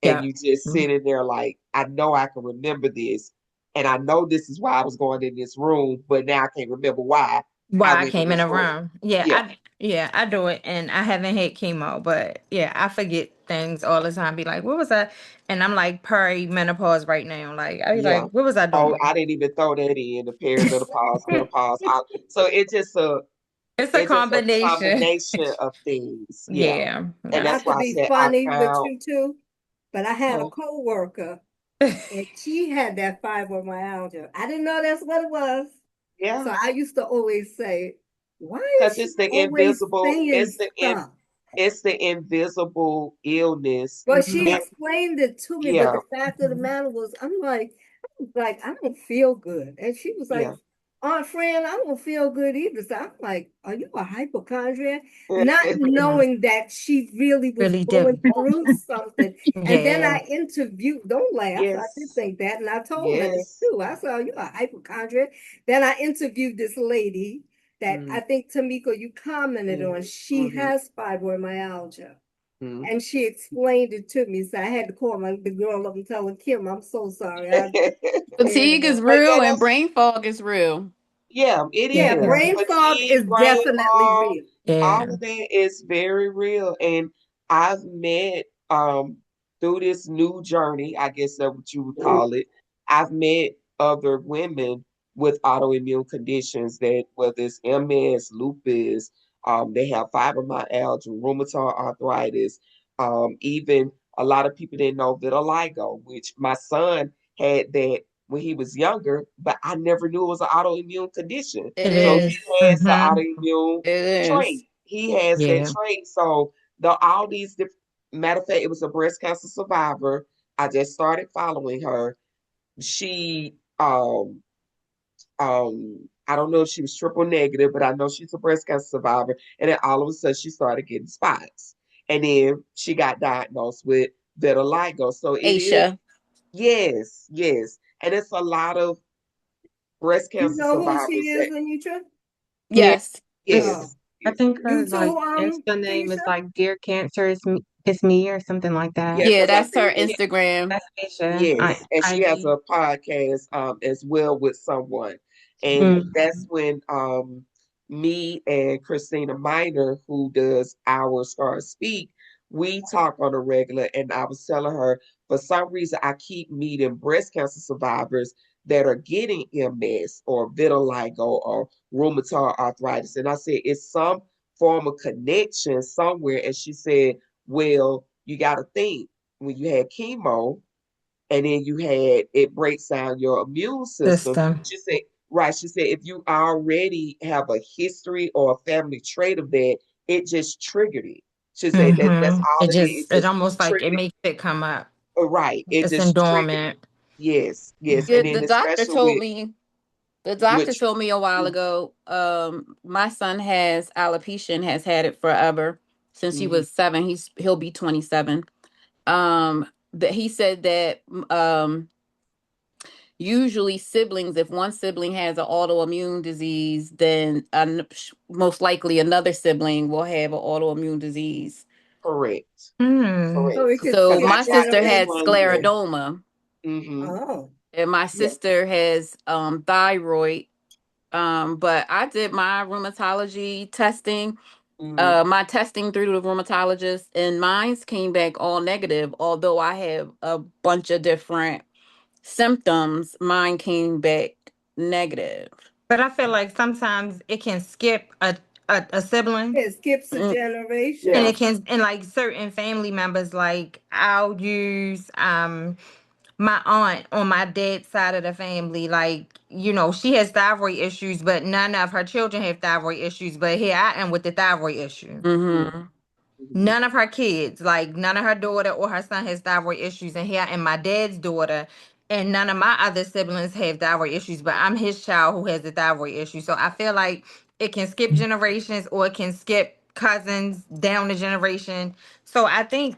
And Yeah. you just sitting there like, I know I can remember this. And I know this is why I was going in this room, but now I can't remember why I Why I went in came in this a room. room. Yeah, Yeah, I do it and I haven't had chemo, but yeah, I forget things all the time. Be like, what was I? And I'm like perimenopause right now. Like I be yeah. like, what was I Oh, doing? I didn't even throw that in the perimenopause, menopause. So It's a it's just a combination. combination of things. Yeah. Yeah. And Yeah. that's Not to why I be said I funny with found you two, but I had a uh, coworker and she had that fibromyalgia. I didn't know that's what it was. yeah. So I used to always say, why is Because she it's the always invisible, saying stuff? it's the invisible illness. But she Mhm. And explained it to me, but yeah, the fact of the matter was, like, I don't feel good. And she was like, yeah. Aunt Fran, I don't feel good either. So I'm like, are you a hypochondriac? Not knowing that she really was Really going did. through something. And then Yeah. I interviewed, don't laugh, I did Yes, think that. And I told her that yes. too. I said, are you a hypochondriac? Then I interviewed this lady that Mm, I think, Tamika, you commented mm, on. She mm-hmm, has fibromyalgia. mm. And she explained it to me. So I had to call the girl up and tell her, Kim, I'm so sorry. I said, Fatigue is But yeah, real and that's brain fog is real. yeah, it yeah, Yeah. is. brain fog Fatigue, is brain definitely fog, real. Yeah. all of that is very real. And I've met through this new journey, I guess that's what you would call it. I've met other women with autoimmune conditions that whether it's MS, lupus, they have fibromyalgia, rheumatoid arthritis, even a lot of people didn't know vitiligo, which my son had that when he was younger, but I never knew it was an autoimmune condition. It It So is. is. he has the Mm-hmm. autoimmune It is. trait. He has that Yeah. trait. So all these different matter of fact, it was a breast cancer survivor. I just started following her. She I don't know if she was triple negative, but I know she's a breast cancer survivor. And then all of a sudden she started getting spots. And then she got diagnosed with vitiligo. So it is Aisha. yes, yes. And it's a lot of breast You cancer know who she survivors is, that Anitra? Yeah. Yes. It's, Oh, Yes, I yes, think her you like too, Insta name is Keisha? like Dear Cancer it's me or something like that. yes. Yeah, As I that's her said, Yeah, Instagram. that's Keisha. yes, and she has IG. a podcast as well with someone. And Mm. that's when me and Christina Miner, who does our Star Speak, we talk on a regular, and I was telling her for some reason I keep meeting breast cancer survivors that are getting MS or vitiligo or rheumatoid arthritis. And I said it's some form of connection somewhere. And she said, well, you gotta think when you had chemo and then you had it breaks down your immune system. System. She said, right, she said if you already have a history or a family trait of that, it just triggered it. She said that that's all It it is. It just, it just almost like it triggered makes it come up. it. Right. It It's in just triggered it. dormant. Yes, yes. Yeah, And then especially the doctor with told me a while ago, my son has alopecia and has had it forever since he mhm, was 7. He'll be 27. That he said that usually siblings, if one sibling has an autoimmune disease, then most likely another sibling will have an autoimmune disease. correct. Hmm. So Correct. it could So Because skip I my tried sister this had one, generations. yeah. scleroderma, Hmm. Oh, and my Yeah. sister has thyroid. But I did my rheumatology testing, Hmm. my testing through the rheumatologist, and mine's came back all negative. Although I have a bunch of different symptoms, mine came back negative. But I feel like sometimes it can skip a sibling. it skips a Mm, And Yeah. generation. it can, and like certain family members, like I'll use my aunt on my dad's side of the family, like, she has thyroid issues, but none of her children have thyroid issues. But here I am with the thyroid issue. mm-hmm. Hmm. None of her kids, like none of her daughter or her son has thyroid issues. And here I am, my dad's daughter, and none of my other siblings have thyroid issues, but I'm his child who has the thyroid issue. So I feel like it can skip generations or it can skip cousins down the generation. So I think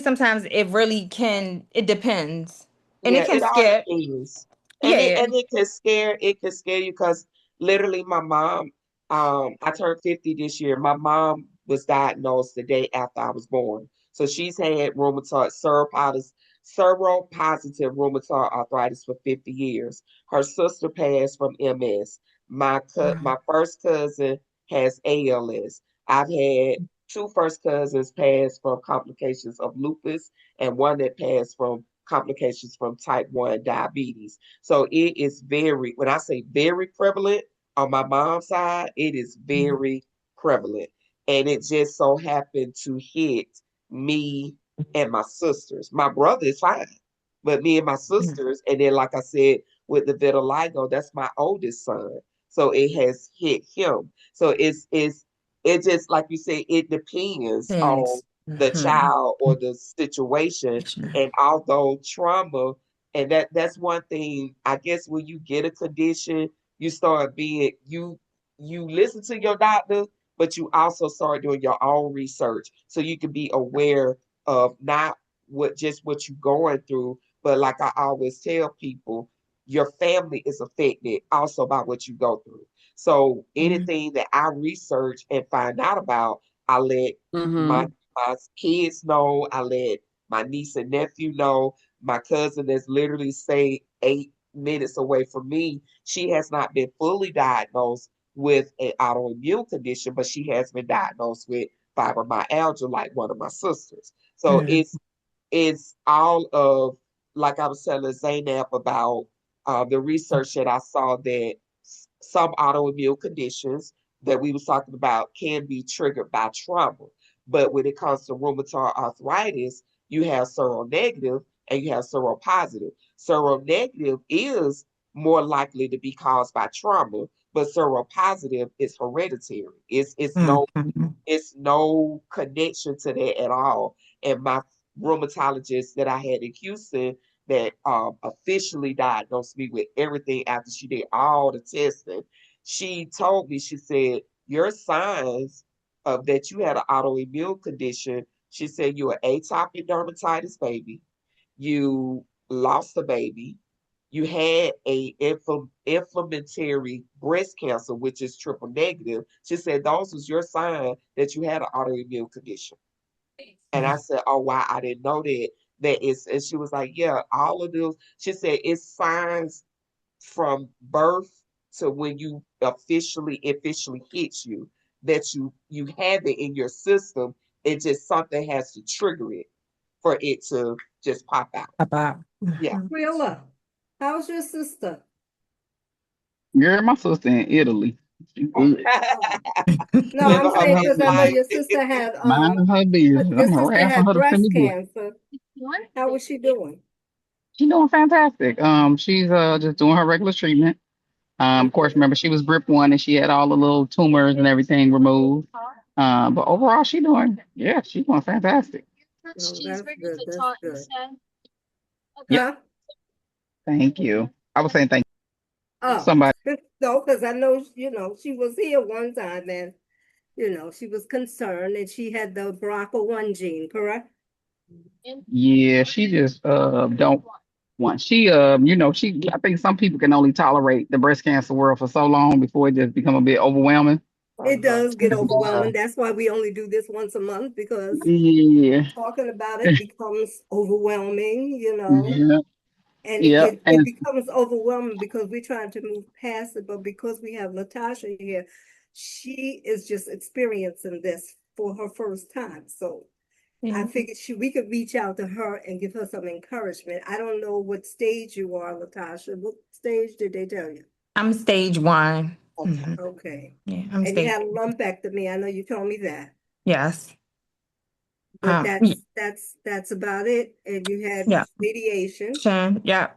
sometimes it really can, it depends. And it Yeah, can it all skip. depends. Yeah. And it can scare you because literally my mom, I turned 50 this year. My mom was diagnosed the day after I was born. So she's had seropositive rheumatoid arthritis for 50 years. Her sister passed from MS. My first cousin has ALS. I've had two first cousins pass from complications of lupus and one that passed from complications from type 1 diabetes. So it is very, when I say very prevalent on my mom's side, it is very prevalent. And it just so happened to hit me and my sisters. My brother is fine, but me and my sisters, and then like I said, with the vitiligo, that's my oldest son. So it has hit him. So it just like you say, it depends on Depends. the Hmm. child or the situation. And although trauma, and that's one thing, I guess when you get a condition, you start being you listen to your doctor, but you also start doing your own research so you can be aware of not what you're going through, but like I always tell people, your family is affected also by what you go through. So anything that I research and find out about, I let my Mm-hmm. my kids know. I let my niece and nephew know. My cousin that's literally say 8 minutes away from me, she has not been fully diagnosed with an autoimmune condition, but she has been diagnosed with fibromyalgia, like one of my sisters. So Hmm. it's all of, like I was telling Zainab about the research that I saw that some autoimmune conditions that we was talking about can be triggered by trauma. But when it comes to rheumatoid arthritis, you have seronegative and you have seropositive. Seronegative is more likely to be caused by trauma, but seropositive is hereditary. It's no connection to that at all. And my rheumatologist that I had in Houston that officially diagnosed me with everything after she did all the testing, she told me, she said, your signs of that you had an autoimmune condition, she said you were atopic dermatitis baby, you lost a baby, you had a inflammatory breast cancer, which is triple negative. She said those was your sign that you had an autoimmune condition. And I said, oh wow, I didn't know that. That is, and she was like, yeah, all of those. She said it's signs from birth to when you officially hits you that you have it in your system. It just something has to trigger it for it to just pop out. About. Yeah. Willa, how's your sister? Girl, my sister in Italy. She good. No, I'm Living her saying best because I know life. your sister had Minding her business. your I'm sister harassing had her to send breast me book. cancer. How was she doing? She doing fantastic. She's just doing her regular treatment. Of course, Okay. remember she was grip one and she had all the little tumors and everything removed. But overall, she's doing fantastic. Oh, that's good. That's good. Yep. Huh? Thank you. I was saying thank you. Oh, Somebody. no, because I know, she was here one time and, she was concerned and she had the BRCA1 gene, correct? Yeah, she just don't want. She I think some people can only tolerate the breast cancer world for so long before it just become a bit overwhelming. It does get Uh, overwhelming. That's why we only do this once a month because yeah, talking about it becomes overwhelming, yeah, and yeah. it becomes overwhelming because we're trying to move past it. But because we have Latasha here, she is just experiencing this for her first time. So I Yeah. figured we could reach out to her and give her some encouragement. I don't know what stage you are, Latasha. What stage did they tell you? I'm stage one. Okay. Okay. Yeah, I'm And you stage. had a lumpectomy. I know you told me that. Yes. But Yeah. that's about it. And you had Yeah. radiation. Shan. Yeah.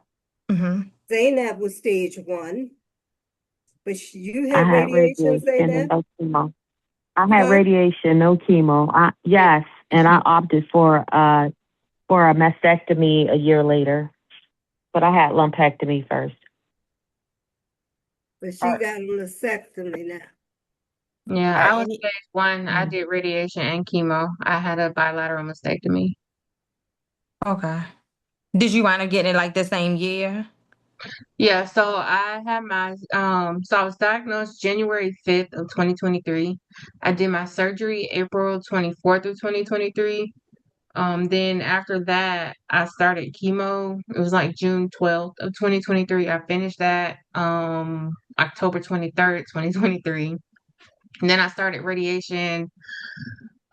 Zainab was stage one, but you I had had radiation, radiation and Zainab? no chemo. I had Huh? radiation, no chemo. Yes, and I opted for a mastectomy a year later, but I had lumpectomy first. But All she right. got a mastectomy now. Yeah, Are I was any stage one. I did radiation and chemo. I had a bilateral mastectomy. Okay. Did you want to get it like the same year? Yeah, so I had so I was diagnosed January 5th of 2023. I did my surgery April 24th of 2023. Then after that, I started chemo. It was like June 12th of 2023. I finished that October 23rd, 2023. And then I started radiation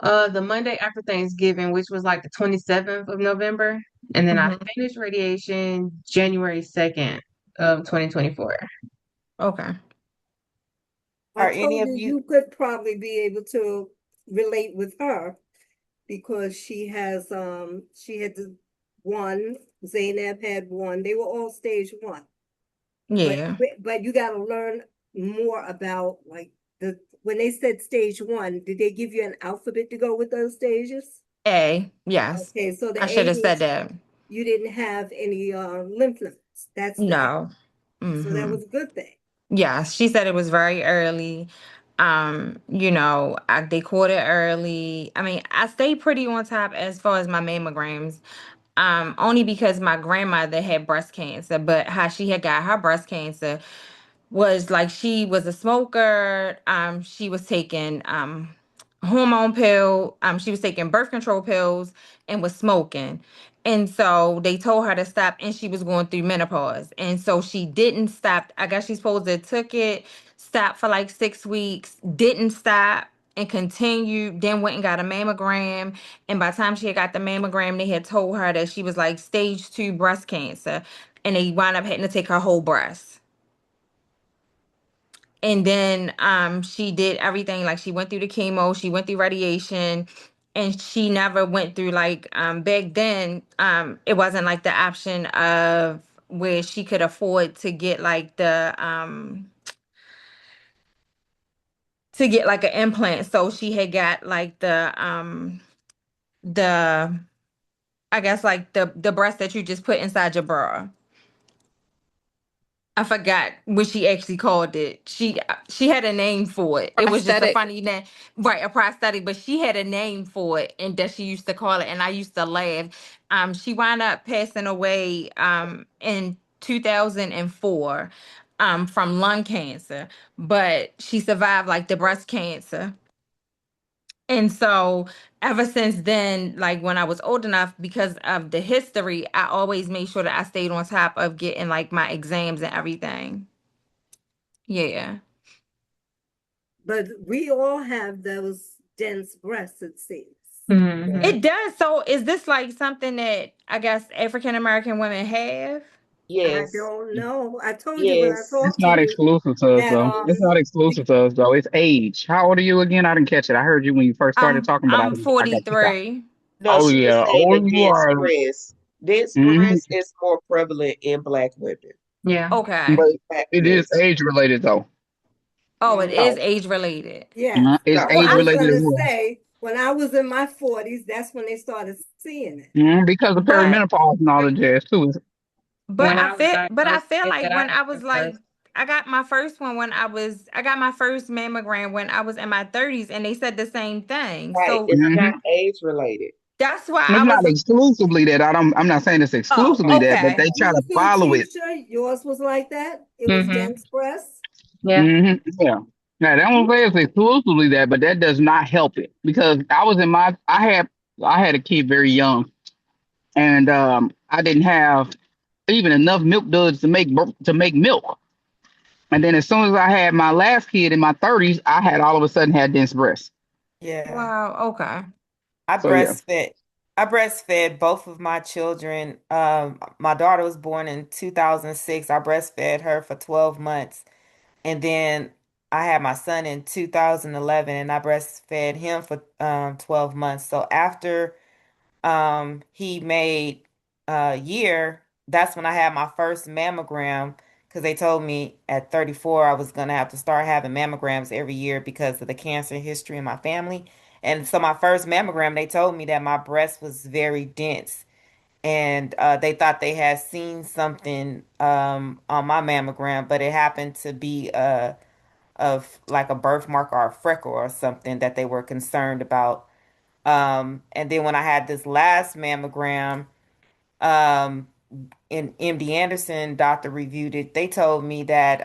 the Monday after Thanksgiving, which was like the 27th of November. And then I Mm-hmm. finished radiation January 2nd of 2024. Okay. I Are any told of you you you could probably be able to relate with her because she had the one, Zainab had one. They were all stage one. But Yeah. but you got to learn more about like when they said stage one, did they give you an alphabet to go with those stages? A. Yes. Okay, so the I should A have said was that. you didn't have any lymph nodes. That's the A. No. So that Mm-hmm. was a good thing. Yeah, she said it was very early. They caught it early. I mean, I stayed pretty on top as far as my mammograms. Only because my grandmother had breast cancer, but how she had got her breast cancer was like she was a smoker. She was taking hormone pill. She was taking birth control pills and was smoking. And so they told her to stop, and she was going through menopause. And so she didn't stop. I guess she's supposed to took it, stopped for like 6 weeks, didn't stop, and continued. Then went and got a mammogram. And by the time she had got the mammogram, they had told her that she was like stage 2 breast cancer, and they wound up having to take her whole breast. And then she did everything, like she went through the chemo, she went through radiation, and she never went through like back then it wasn't like the option of where she could afford to get like an implant. So she had got like the I guess like the breast that you just put inside your bra. I forgot what she actually called it. She had a name for it. It was just a Prosthetic. funny name, right? A prosthetic, but she had a name for it, and that she used to call it. And I used to laugh. She wound up passing away in 2004 from lung cancer, but she survived like the breast cancer. And so ever since then, like when I was old enough, because of the history, I always made sure that I stayed on top of getting like my exams and everything. Yeah. But we all have those dense breasts, it seems. Hmm. It does. So is this like something that I guess African American women have? I Yes, don't know. I told you when I yes. It's talked to not you exclusive to us that though. It's not exclusive to us though. It's age. How old are you again? I didn't catch it. I heard you when you first started talking, but I'm I got kicked out. 43. No, Oh she was yeah, saying older that you dense are. breast. Dense Hmm. breast is more prevalent in Black women. Yeah. Okay. But Black, it is yes. age related though. Oh, it is Mhm. No, age related. Yes. It's no. Well, age I was related going as to well. say when I was in my 40s, that's when they started seeing it. Because of But perimenopause and all the jazz too. When I was but I diagnosed, feel they like said I when had I was them like first. I got my first one when I got my first mammogram when I was in my 30s and they said the same thing. Right. So It's Hmm. not age related. that's why I It's not was exclusively that. I'm not saying it's oh, exclusively that, but okay. they try You to too, follow it. Tisha? Yours was like that? It was Hmm. dense breasts? Yeah. Yeah. Now, they don't say it's exclusively that, but that does not help it because I had a kid very young, and I didn't have even enough milk duds to make milk. And then as soon as I had my last kid in my 30s, I had all of a sudden had dense breasts. Yeah. Wow, okay. I So yeah. breastfed. I breastfed both of my children. My daughter was born in 2006. I breastfed her for 12 months. And then I had my son in 2011 and I breastfed him for 12 months. So after he made a year, that's when I had my first mammogram because they told me at 34 I was gonna have to start having mammograms every year because of the cancer history in my family. And so my first mammogram, they told me that my breast was very dense. And they thought they had seen something on my mammogram, but it happened to be of like a birthmark or a freckle or something that they were concerned about. And then when I had this last mammogram, um, in MD Anderson, doctor reviewed it. They told me that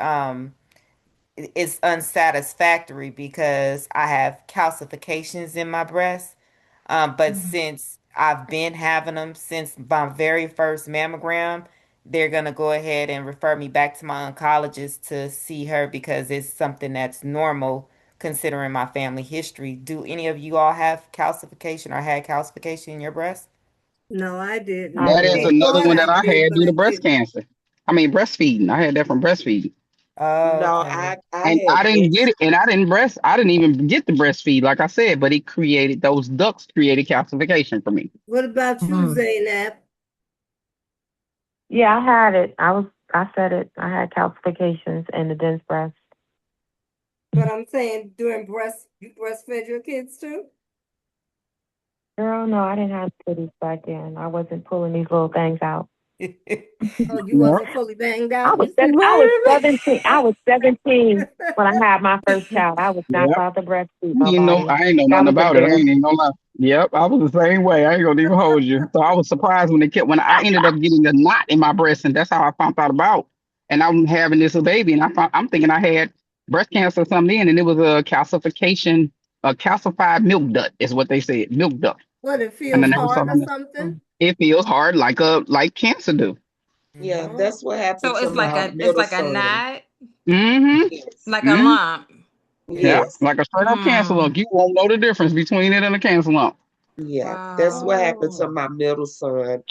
it's unsatisfactory because I have calcifications in my breast. But Mhm. since I've been having them since my very first mammogram, they're gonna go ahead and refer me back to my oncologist to see her because it's something that's normal considering my family history. Do any of you all have calcification or had calcification in your breast? No, I I didn't. That is I did. another thought one I that I did, had but due I to breast didn't. cancer. I mean breastfeeding. I had that from breastfeeding. No, Okay. I And had I didn't get this. it, and I didn't even get the breastfeed, like I said, but it created those ducts created calcification for me. What about you, Mhm. Zaynab? Yeah, I had it. I said it. I had calcifications and the dense breast. But I'm saying during you breastfed your kids too? Girl, no, I didn't have titties back then. I wasn't pulling these little things out. Oh, you Yeah. wasn't fully banged out, you said? I was Right. 17. I was 17 when I had my first child. I was not Yep. about to breastfeed nobody. I ain't know That nothing was about it. I ain't embarrassing. even gonna lie. Yep, I was the same way. I ain't gonna even hold you. So I was surprised when when I ended up getting a knot in my breast, and that's how I found out about. And I'm having this baby, and I'm thinking I had breast cancer or something, and it was a calcification, a calcified milk duct, is what they said, milk duct. What, it And I feels never saw hard or that. something? It feels hard like cancer do. Yeah, Mhm. Oh, that's what happened So to my it's middle like a son. knot, Mm-hmm. Yes. like a Mm-hmm. lump. Yeah, Yeah. Yes. like a straight up cancer Mm. lump. You won't know the difference between it and a cancer lump. Yeah, that's Wow. what happened to oh. my middle son.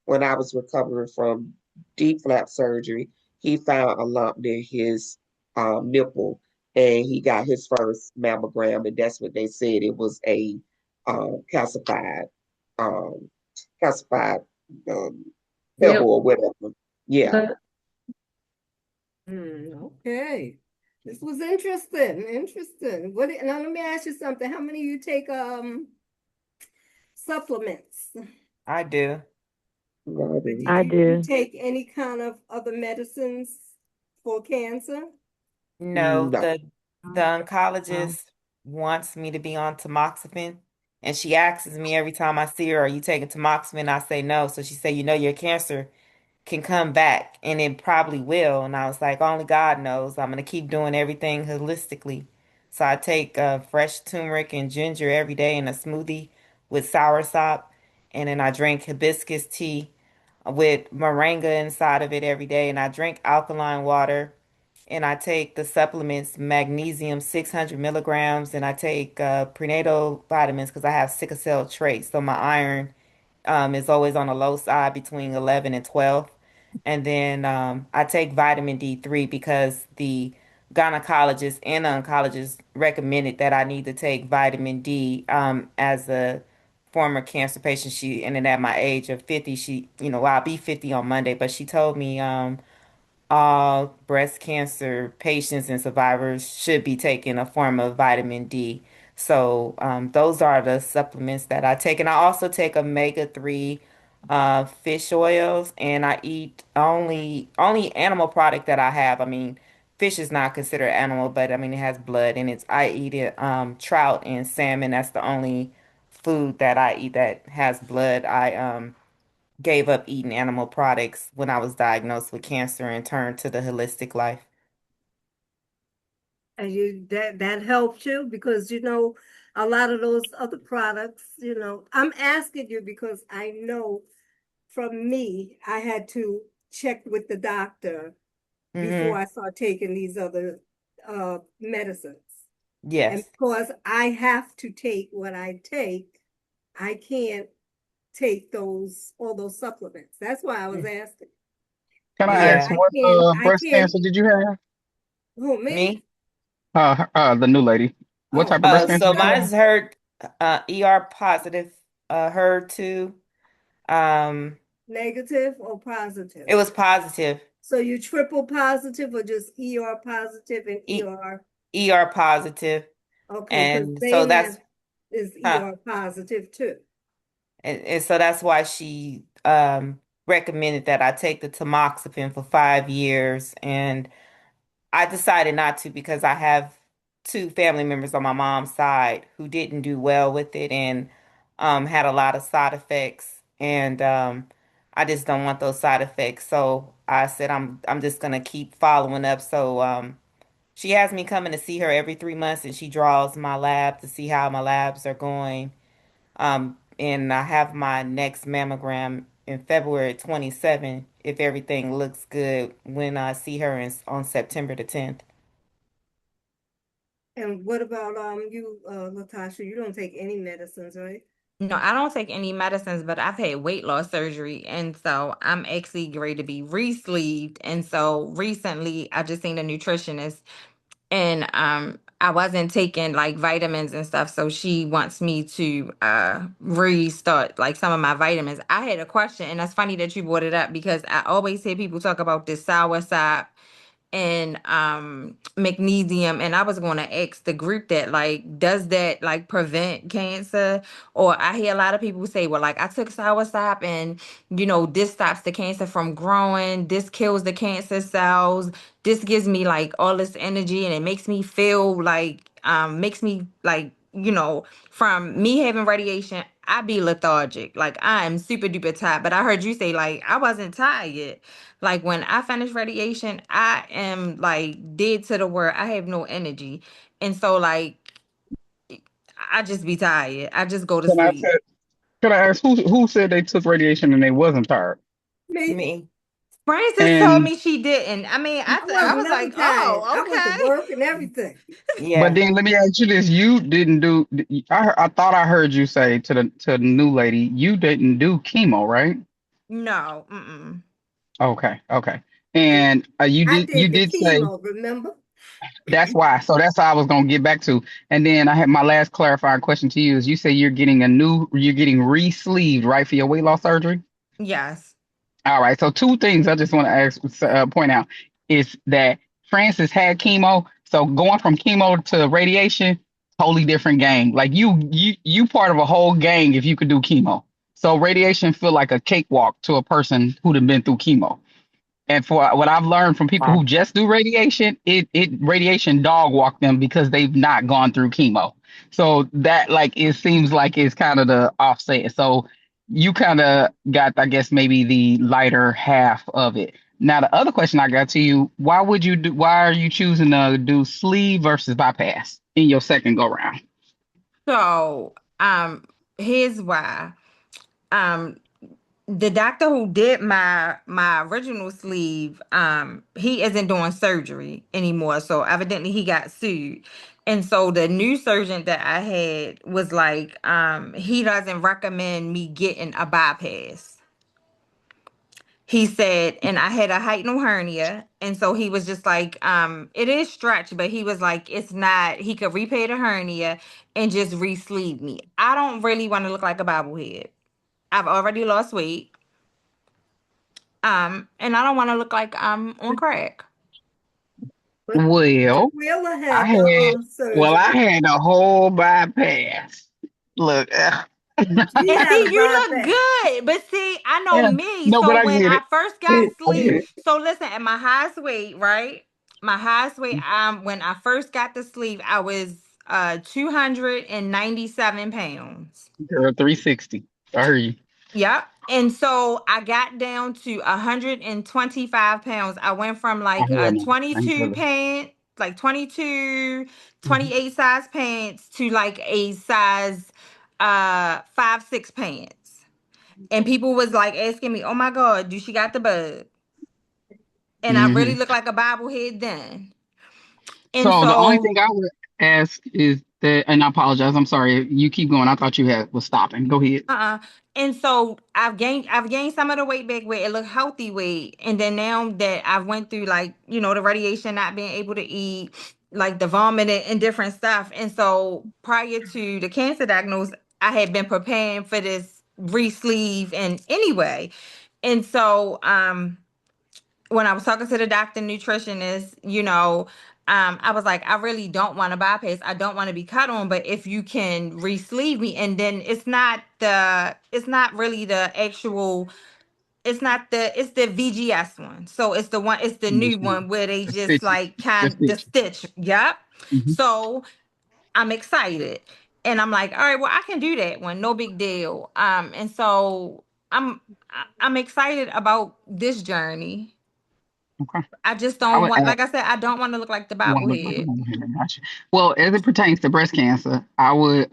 When I was recovering from deep flap surgery, he found a lump near his nipple, and he got his first mammogram, and that's what they said it was a calcified, um, calcified um, Milk. pebble or whatever. Yeah. But Okay. This was interesting. Interesting. Now let me ask you something. How many of you take supplements? I do. Or Robin. did I you do. take any kind of other medicines for cancer? No, No. the oncologist wants me to be on tamoxifen, and she asks me every time I see her, "Are you taking tamoxifen?" I say no. So she say, "You know your cancer can come back, and it probably will. And I was like, only God knows. I'm gonna keep doing everything holistically. So I take fresh turmeric and ginger every day in a smoothie with soursop, and then I drink hibiscus tea with moringa inside of it every day, and I drink alkaline water, and I take the supplements magnesium 600 milligrams, and I take prenatal vitamins because I have sickle cell traits, so my iron is always on the low side between 11 and 12. And then I take vitamin D3 because the gynecologist and the oncologist recommended that I need to take vitamin D as a former cancer patient. She, and then at my age of 50, she, well, I'll be 50 on Monday, but she told me all breast cancer patients and survivors should be taking a form of vitamin D. So those are the supplements that I take. And I also take omega-3 fish oils, and I eat only animal product that I have. I mean, fish is not considered animal, but I mean it has blood in it. I eat it trout and salmon. That's the only food that I eat that has blood. I gave up eating animal products when I was diagnosed with cancer and turned to the holistic life. And that helped you because a lot of those other products, I'm asking you because I know from me, I had to check with the doctor before Hmm. I start taking these other medicines. And Yes. because I have to take what I take, I can't take all those supplements. That's why I was asking. Can I ask Yeah. I what can't, I breast can't, cancer did you have? oh, me? Me? The new lady. What Oh, type of breast cancer So did you mine's HER ER positive, HER2. Um, negative or positive? it was positive. So you triple positive or just ER positive and E ER? ER positive. Okay, because And so Zainab that's is huh. ER positive too. And so that's why she recommended that I take the tamoxifen for 5 years. And I decided not to because I have two family members on my mom's side who didn't do well with it and had a lot of side effects. And I just don't want those side effects. So I said I'm just gonna keep following up. So she has me coming to see her every 3 months, and she draws my lab to see how my labs are going. And I have my next mammogram in February 27 if everything looks good when I see her on September the 10th. And what about you, Latasha? You don't take any medicines, right? No, I don't take any medicines, but I've had weight loss surgery, and so I'm actually ready to be re-sleeved. And so recently, I just seen a nutritionist, and I wasn't taking like vitamins and stuff, so she wants me to restart like some of my vitamins. I had a question, and that's funny that you brought it up because I always hear people talk about this soursop and magnesium, and I was going to ask the group that like does that like prevent cancer? Or I hear a lot of people say, well, like I took soursop and this stops the cancer from growing, this kills the cancer cells, this gives me like all this energy, and it makes me feel like makes me like from me having radiation, I be lethargic. Like I am super duper tired. But I heard you say like I wasn't tired. Like when I finish radiation, I am like dead to the world. I have no energy. And so like I just be tired. I just go to Can I sleep. say, can I ask who said they took radiation and they wasn't tired? Me, Me. Francis told And me she didn't. I mean, I I wasn't was never like, tired. I went to oh, work and everything. but Yeah. then let me ask you this: you didn't do. I thought I heard you say to the new lady you didn't do chemo, right? no. Mm-mm. Okay, okay. And I you did the did say chemo, remember? that's why. So that's how I was gonna get back to. And then I had my last clarifying question to you is you say you're getting re-sleeved, right, for your weight loss surgery? Yes. All right. So two things I just want to point out is that Francis had chemo. So going from chemo to radiation, totally different gang. Like you part of a whole gang if you could do chemo. So radiation feel like a cakewalk to a person who'd have been through chemo. And for what I've learned from people who just do radiation, it radiation dog walk them because they've not gone through chemo. So that like it seems like it's kind of the offset. So you kind of got, I guess, maybe the lighter half of it. Now, the other question I got to you, why are you choosing to do sleeve versus bypass in your second go round? So, here's why. Um, the doctor who did my original sleeve, he isn't doing surgery anymore. So evidently he got sued. And so the new surgeon that I had was like, he doesn't recommend me getting a bypass. He said, and I had a hiatal hernia, and so he was just like, it is stretched, but he was like, it's not. He could repair the hernia and just re-sleeve me. I don't really want to look like a bobblehead. I've already lost weight, and I don't want to look like I'm on crack. But Well, Willa I had the had, I surgery. had a whole bypass. Look, She And had a see, you look bypass. good, but see, I know yeah, me. no, but So I when get I it. first got I get sleeve, it. so listen, at my highest weight, right? My highest weight, when I first got the sleeve, I was 297 pounds. Girl, 360. I heard you. Yep. And so I got down to 125 pounds. I went from I like hear a now. I ain't 22 feeling. pant, like 22, Mhm. 28 size pants to like a size 5'6" pants. And people was like asking me, "Oh my God, do she got the bug?" And I really Mhm. looked like a bobblehead then. And So the only so thing I would ask is that, and I apologize. I'm sorry. You keep going. I thought you had was stopping. Go ahead. uh-uh. And so I've gained some of the weight back where it looked healthy weight. And then now that I've went through like, the radiation, not being able to eat, like the vomiting and different stuff. And so prior to the cancer diagnosis, I had been preparing for this re-sleeve and anyway. And so when I was talking to the doctor nutritionist, I was like, I really don't want to bypass. I don't want to be cut on, but if you can re-sleeve me, and then it's not really the actual, it's the VGS one. So it's the new Understand. one where they The just stitches. like The kind the stitches. stitch. Yep. Mhm. So I'm excited, and I'm like, all right, well, I can do that one, no big deal. And so I'm excited about this journey. Okay. I just I don't would want, add. like I said, I don't want to look like the Want to look like a bobblehead. woman. Gotcha. Well, as it pertains to breast cancer, I would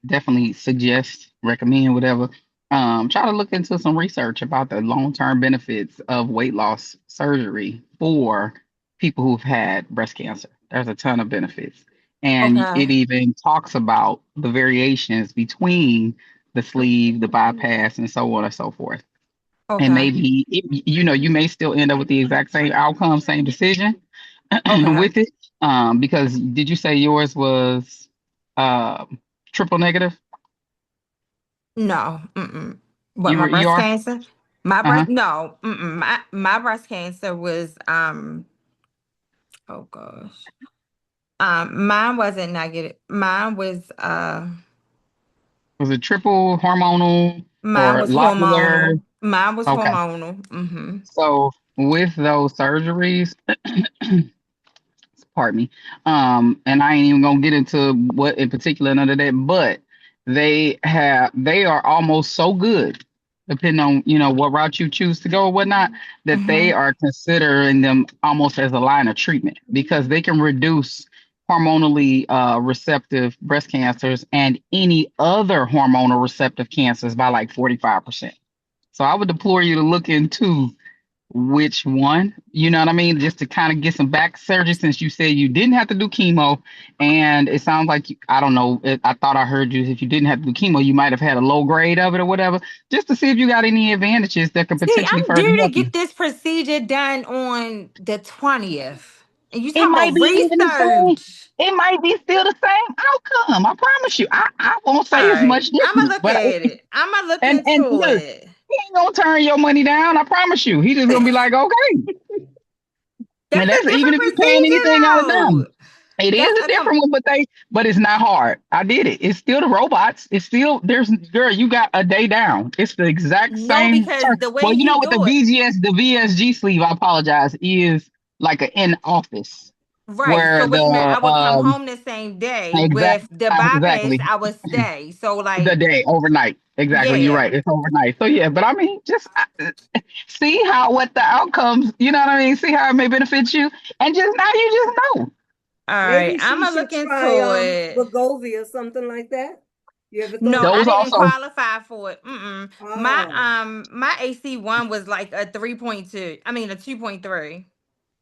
definitely suggest, recommend, whatever. Try to look into some research about the long-term benefits of weight loss surgery for people who've had breast cancer. There's a ton of benefits, and it Okay. even talks about the variations between the sleeve, the bypass, and so on and so forth. And Okay. maybe you may still end up with the exact same outcome, same decision Okay. with it. Because did you say yours was triple negative? No. Mm-mm. What, my You breast are? cancer? My Uh-huh. breast, no. Mm-mm. My breast cancer was, oh gosh. Mine wasn't negative. Was it triple hormonal Mine or was lobular? hormonal. Mine was Okay. hormonal. Mm-hmm. So with those surgeries, pardon me. And I ain't even gonna get into what in particular none of that, but they are almost so good, depending on what route you choose to go or whatnot, that they Mm-hmm. are considering them almost as a line of treatment because they can reduce hormonally receptive breast cancers and any other hormonal receptive cancers by like 45%. So I would deplore you to look into which one, you know what I mean? Just to kind of get some back surgery since you said you didn't have to do chemo. And it sounds like, I don't know, I thought I heard you, if you didn't have to do chemo, you might have had a low grade of it or whatever, just to see if you got any advantages that could See, potentially I'm further due to help you. get this procedure done on the 20th. And you It talking might about be even the same. research. It might be still the same outcome. I promise you. I won't All say it's right. much I'm going to different, look but at it. I'm going to look and into look, it. he ain't gonna turn your money down. I promise you. He just gonna be like, okay. That's And a that's even different if you paying procedure, anything out of them. though. It That's is a a com- different one, but it's not hard. I did it. It's still the robots. It's still there's girl, you got a day down. It's the exact no, same because turn. the way Well, you know he what the do it. VGS, the VSG sleeve, I apologize, is like an in office. Right. where So which meant the I would come home the same day. exact With the bypass, exactly I would stay. So the like, day overnight. Exactly, you're yeah. right. It's overnight. So yeah, but I mean, just see how what the outcomes. You know what I mean? See how it may benefit you, and just now you just know. All right. Maybe I'm she gonna should look try into it. Wegovy or something like that. You ever thought No, of I Those that? didn't also qualify for it. Mm-mm. Oh, My AC1 was like a 3.2. I mean a 2.3.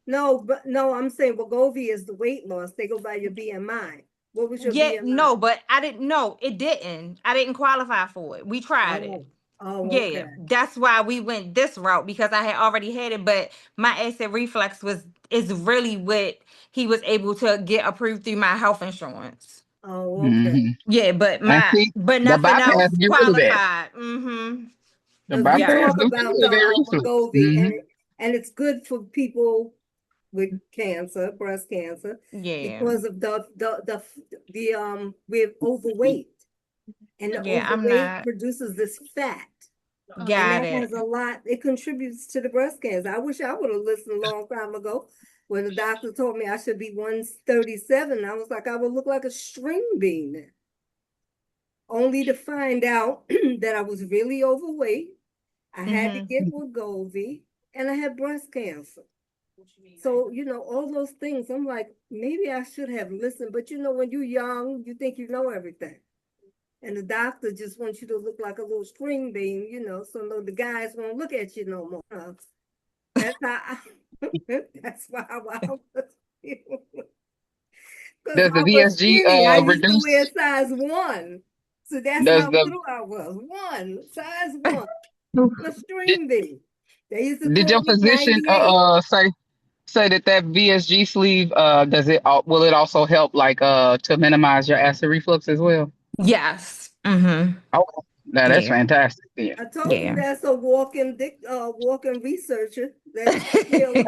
no, but no, I'm saying Wegovy is the weight loss. They go by your BMI. What was your Yeah, BMI? no, but I didn't know it didn't. I didn't qualify for it. We tried it. Oh, oh, Yeah, okay. that's why we went this route because I had already had it, but my acid reflux was is really what he was able to get approved through my health insurance. Oh, okay. hmm Yeah, and see but the nothing bypass else get rid of that. qualified. Mm-hmm. The Because we Yeah. bypass talk do get about rid the of that reflux. Wegovy, and it's good for people with cancer, breast cancer, Yeah. because of we're overweight, and the Yeah, I'm overweight not. produces this fat, and Got that it. has a lot. It contributes to the breast cancer. I wish I would have listened a long time ago when the doctor told me I should be 137. I was like, I would look like a string bean, only to find out that I was really overweight. I had to Mm-hmm. get Wegovy, and I had breast cancer. So, all those things, I'm like, maybe I should have listened. But when you're young, you think you know everything. And the doctor just wants you to look like a little string bean, so no, the guys won't look at you no more. That's how that's why I was, because Does the I was VSG skinny. I used to wear reduce? size 1. So that's Does how the little I was. Size 1. A did, string bean. They used to did call your me physician 98. say that VSG sleeve does it will it also help like to minimize your acid reflux as well? Yes. Mm-hmm. Okay, now that's Yeah. fantastic. Yeah. I told you Yeah. that's a walking researcher. That's Sheila.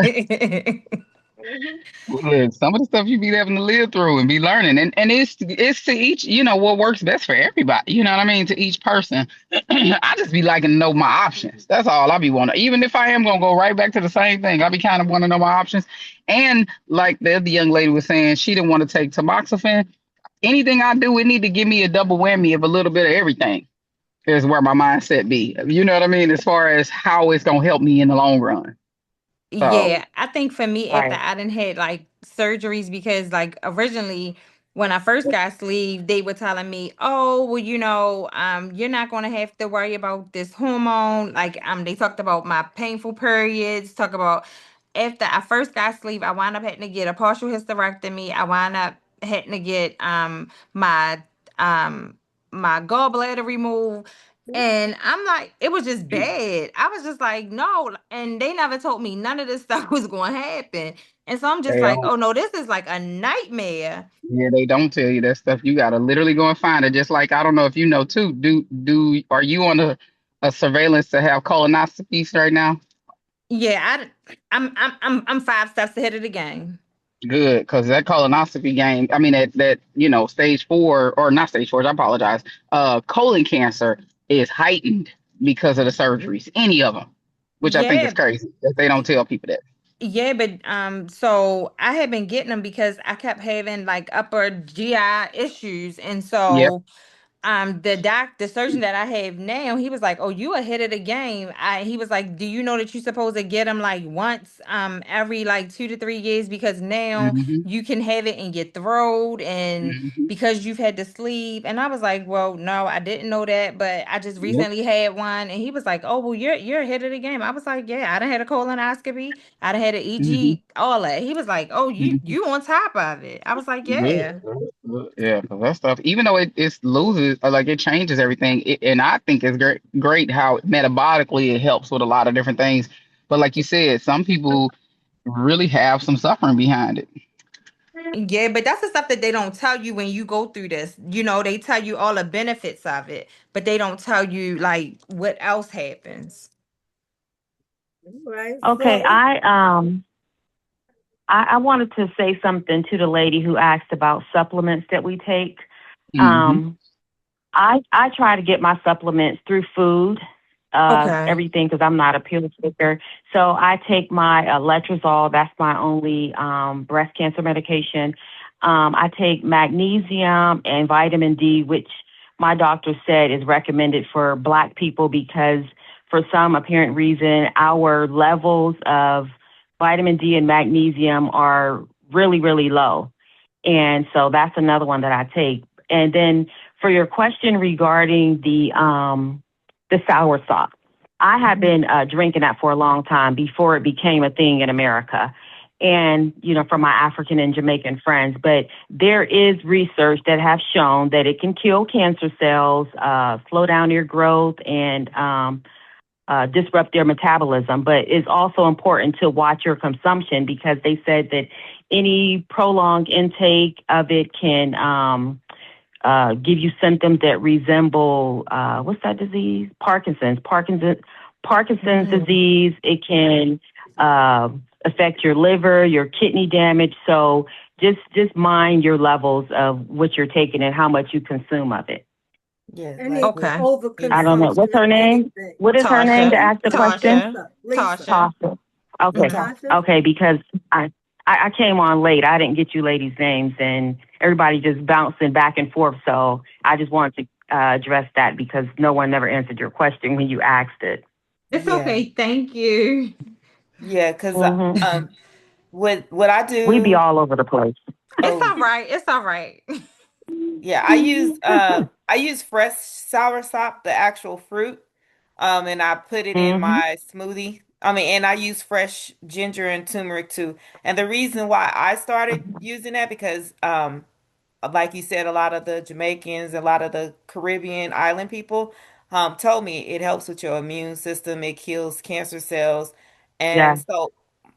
Mhm. Look, some of the stuff you be having to live through and be learning, and it's to each, what works best for everybody. You know what I mean? To each person. I just be liking to know my options. That's all I be wanting. Even if I am gonna go right back to the same thing, I be kind of want to know my options. And like the other young lady was saying, she didn't want to take tamoxifen. Anything I do, it need to give me a double whammy of a little bit of everything. Is where my mindset be. You know what I mean? As far as how it's gonna help me in the long run. So. Yeah, I think for me, after Right. I done had like surgeries, because like originally when I first got sleeve, they were telling me, oh, well, you're not gonna have to worry about this hormone. Like, they talked about my painful periods, talk about after I first got sleeve, I wound up having to get a partial hysterectomy. I wound up having to get my um my gallbladder removed. And I'm like, it was just bad. I was just like, no. And they never told me none of this stuff was going to happen. And so I'm just They like, don't. oh no, this is like a nightmare. Yeah, they don't tell you that stuff. You gotta literally go and find it. Just like I don't know if you know too. Are you on a surveillance to have colonoscopies right now? Yeah, I'm 5 steps ahead of the game. Good, because that colonoscopy game. I mean that stage 4 or not stage 4. I apologize. Colon cancer is heightened because of the surgeries. Any of them, which I think is Yeah, crazy that they don't tell people that. yeah, but so I had been getting them because I kept having like upper GI issues, and Yep. so the surgeon that I have now, he was like, oh, you ahead of the game. He was like, do you know that you're supposed to get them like once every like 2 to 3 years, because now hmm you can have it in your throat, and hmm because you've had to sleep. And I was like, well, no, I didn't know that, but I just Yep. recently had one. And he was like, oh, well, you're ahead of the game. I was like, yeah, I done had a colonoscopy, I done had an hmm EG, all that. He was like, oh, you on top of it. I was like, Good. yeah. Good. Yeah, 'cause that stuff, even though it loses, or like it changes everything, and I think it's great how metabolically it helps with a lot of different things. But like you said, some people really have some suffering behind it. Yeah, but that's the stuff that they don't tell you when you go through this. They tell you all the benefits of it, but they don't tell you like what else happens. Right. Okay, So, I wanted to say something to the lady who asked about supplements that we take. hmm Um, I try to get my supplements through food. Okay. everything because I'm not a pill taker. So I take my letrozole. That's my only breast cancer medication. I take magnesium and vitamin D, which my doctor said is recommended for Black people because for some apparent reason, our levels of vitamin D and magnesium are really, really low. And so that's another one that I take. And then for your question regarding the sour sop, I have been drinking that for a long time before it became a thing in America. And, you know, from my African and Jamaican friends, but there is research that have shown that it can kill cancer cells, slow down your growth, and disrupt their metabolism. But it's also important to watch your consumption because they said that any prolonged intake of it can give you symptoms that resemble what's that disease? Parkinson's Mm. disease. It can uh, affect your liver, your kidney damage. So just mind your levels of what you're taking and how much you consume of it. Yeah, Any like Okay. I don't know. overconsumption What's her of name? anything. What is her name to Tasha. ask the question? Tasha. Lisa, Lisa, Tasha. Tasha. Okay. Hmm. Natasha. Okay, because I came on late. I didn't get you ladies' names and everybody just bouncing back and forth. So I just wanted to address that because no one ever answered your question when you asked it. It's yeah, okay. Thank you. yeah, because Hmm. what I We be do, all over the place. It's oh all right. It's all right. yeah, I use fresh sour sop, the actual fruit, and I put it in Hmm. my smoothie. I mean, and I use fresh ginger and turmeric too. And the reason why I started using that because like you said, a lot of the Jamaicans, a lot of the Caribbean island people, told me it helps with your immune system, it kills cancer cells. Yeah. And so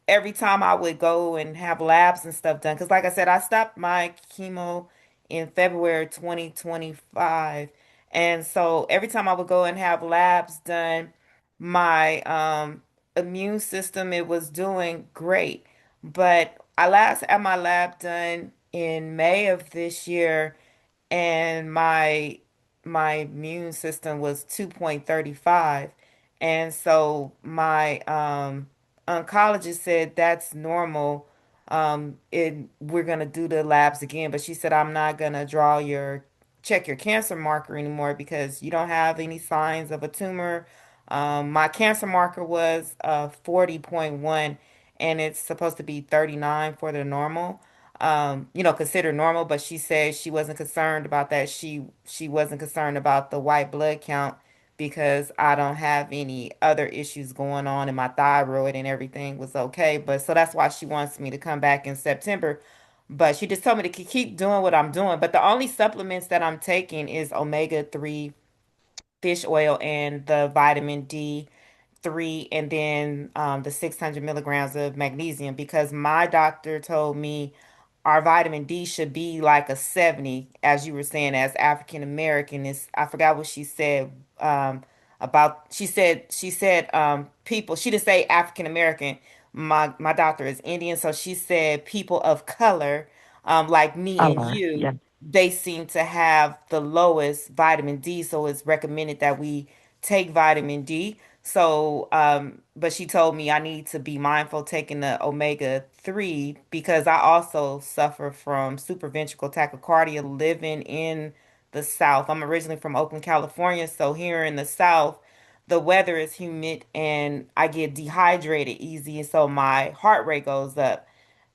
every time I would go and have labs and stuff done, because like I said, I stopped my chemo in February 2025. And so every time I would go and have labs done, my immune system, it was doing great. But I last had my lab done in May of this year, and my immune system was 2.35. And so my oncologist said that's normal. We're gonna do the labs again, but she said I'm not gonna check your cancer marker anymore because you don't have any signs of a tumor. My cancer marker was 40.1, and it's supposed to be 39 for the normal, considered normal, but she said she wasn't concerned about that. She wasn't concerned about the white blood count because I don't have any other issues going on, and my thyroid and everything was okay. But so that's why she wants me to come back in September. But she just told me to keep doing what I'm doing. But the only supplements that I'm taking is omega-3 fish oil and the vitamin D3, and then the 600 milligrams of magnesium because my doctor told me our vitamin D should be like a 70, as you were saying, as African American. Is I forgot what she said about she said people, she didn't say African American. My doctor is Indian, so she said people of color, like me and Color. you, Yeah. they seem to have the lowest vitamin D, so it's recommended that we take vitamin D. So, but she told me I need to be mindful taking the omega-3 because I also suffer from supraventricular tachycardia living in the South. I'm originally from Oakland, California, so here in the South, the weather is humid and I get dehydrated easy, and so my heart rate goes up,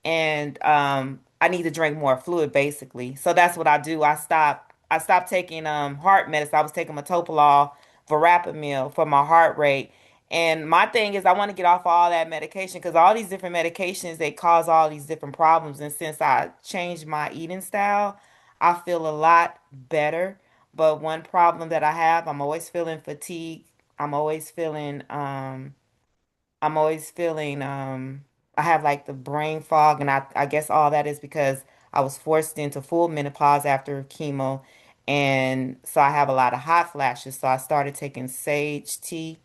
and I need to drink more fluid basically. So that's what I do. I stopped taking heart medicine. I was taking metoprolol, verapamil for my heart rate. And my thing is I want to get off all that medication because all these different medications, they cause all these different problems. And since I changed my eating style, I feel a lot better. But one problem that I have, I'm always feeling fatigue. I'm always feeling I'm always feeling I have like the brain fog, and I guess all that is because I was forced into full menopause after chemo, and so I have a lot of hot flashes. So I started taking sage tea.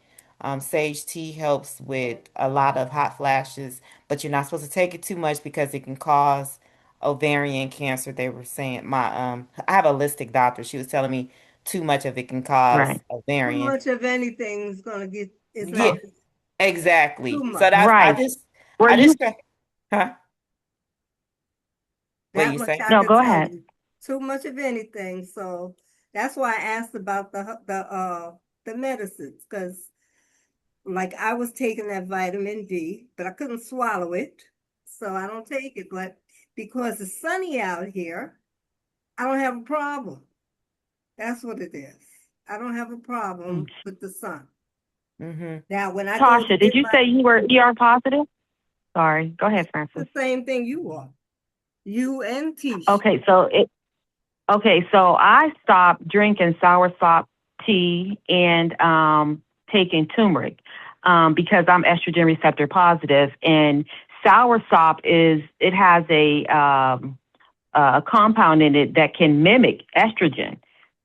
Sage tea helps with a lot of hot flashes, but you're not supposed to take it too much because it can cause ovarian cancer. They were saying I have a holistic doctor. She was telling me too much of it can cause Right. a Too variant. much of anything is gonna get, it's Yeah, like too exactly. So much. that's Right. Were I you? just try, huh? What That you much say? I No, could go tell ahead. you. Too much of anything. So that's why I asked about the medicines, because like I was taking that vitamin D, but I couldn't swallow it. So I don't take it. But because it's sunny out here, I don't have a problem. That's what it is. I don't have a Mm. problem with the sun. Mm-hmm. Now, when I go to Tasha, did get you my, say you were ER positive? Sorry. Go ahead, it's Francis. the same thing you are. You and Tish. Okay, so I stopped drinking soursop tea and taking turmeric because I'm estrogen receptor positive, and soursop it has a compound in it that can mimic estrogen.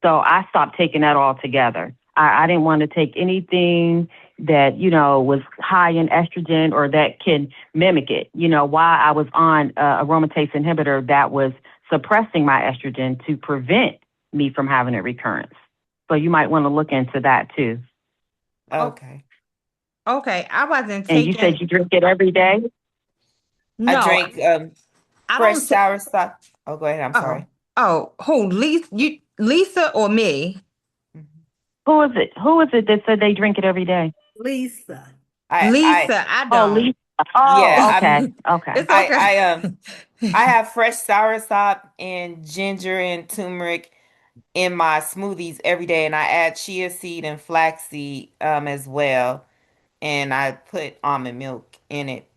So I stopped taking that altogether. I didn't want to take anything that, was high in estrogen or that can mimic it. While I was on aromatase inhibitor that was suppressing my estrogen to prevent me from having a recurrence. So you might want to look into that too. Oh, Okay. okay. I wasn't And you said taking. you drink it every day? I No, drank I fresh don't. sour stop. Oh, go ahead. I'm Oh, sorry. oh, who? Lisa or me? Mhm. Who is it that said they drink it every day? Lisa. I Lisa, I Oh, don't. Lisa. Oh, yeah, okay. Okay. It's okay. I have fresh soursop and ginger and turmeric in my smoothies every day, and I add chia seed and flaxseed as well, and I put almond milk in it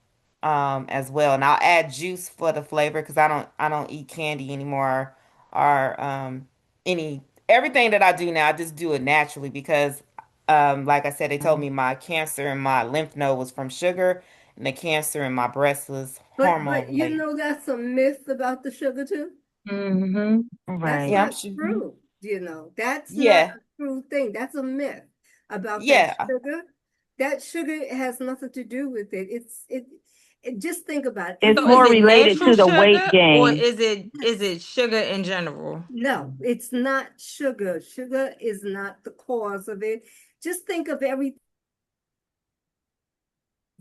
as well, and I'll add juice for the flavor because I don't eat candy anymore or any everything that I do now I just do it naturally because like I said they told me my cancer in my lymph node was from sugar and the cancer in my breast was But hormone you related. know that's a myth about the sugar too. Mm-hmm. That's Right. Yeah, I'm not sure. true, That's not Yeah, a true thing. That's a myth about that yeah, sugar. That sugar has nothing to do with it. It just think about it. It's So is more it related natural to the weight sugar or gain. is it Yes. sugar in general? No, it's not sugar. Sugar is not the cause of it. Just think of every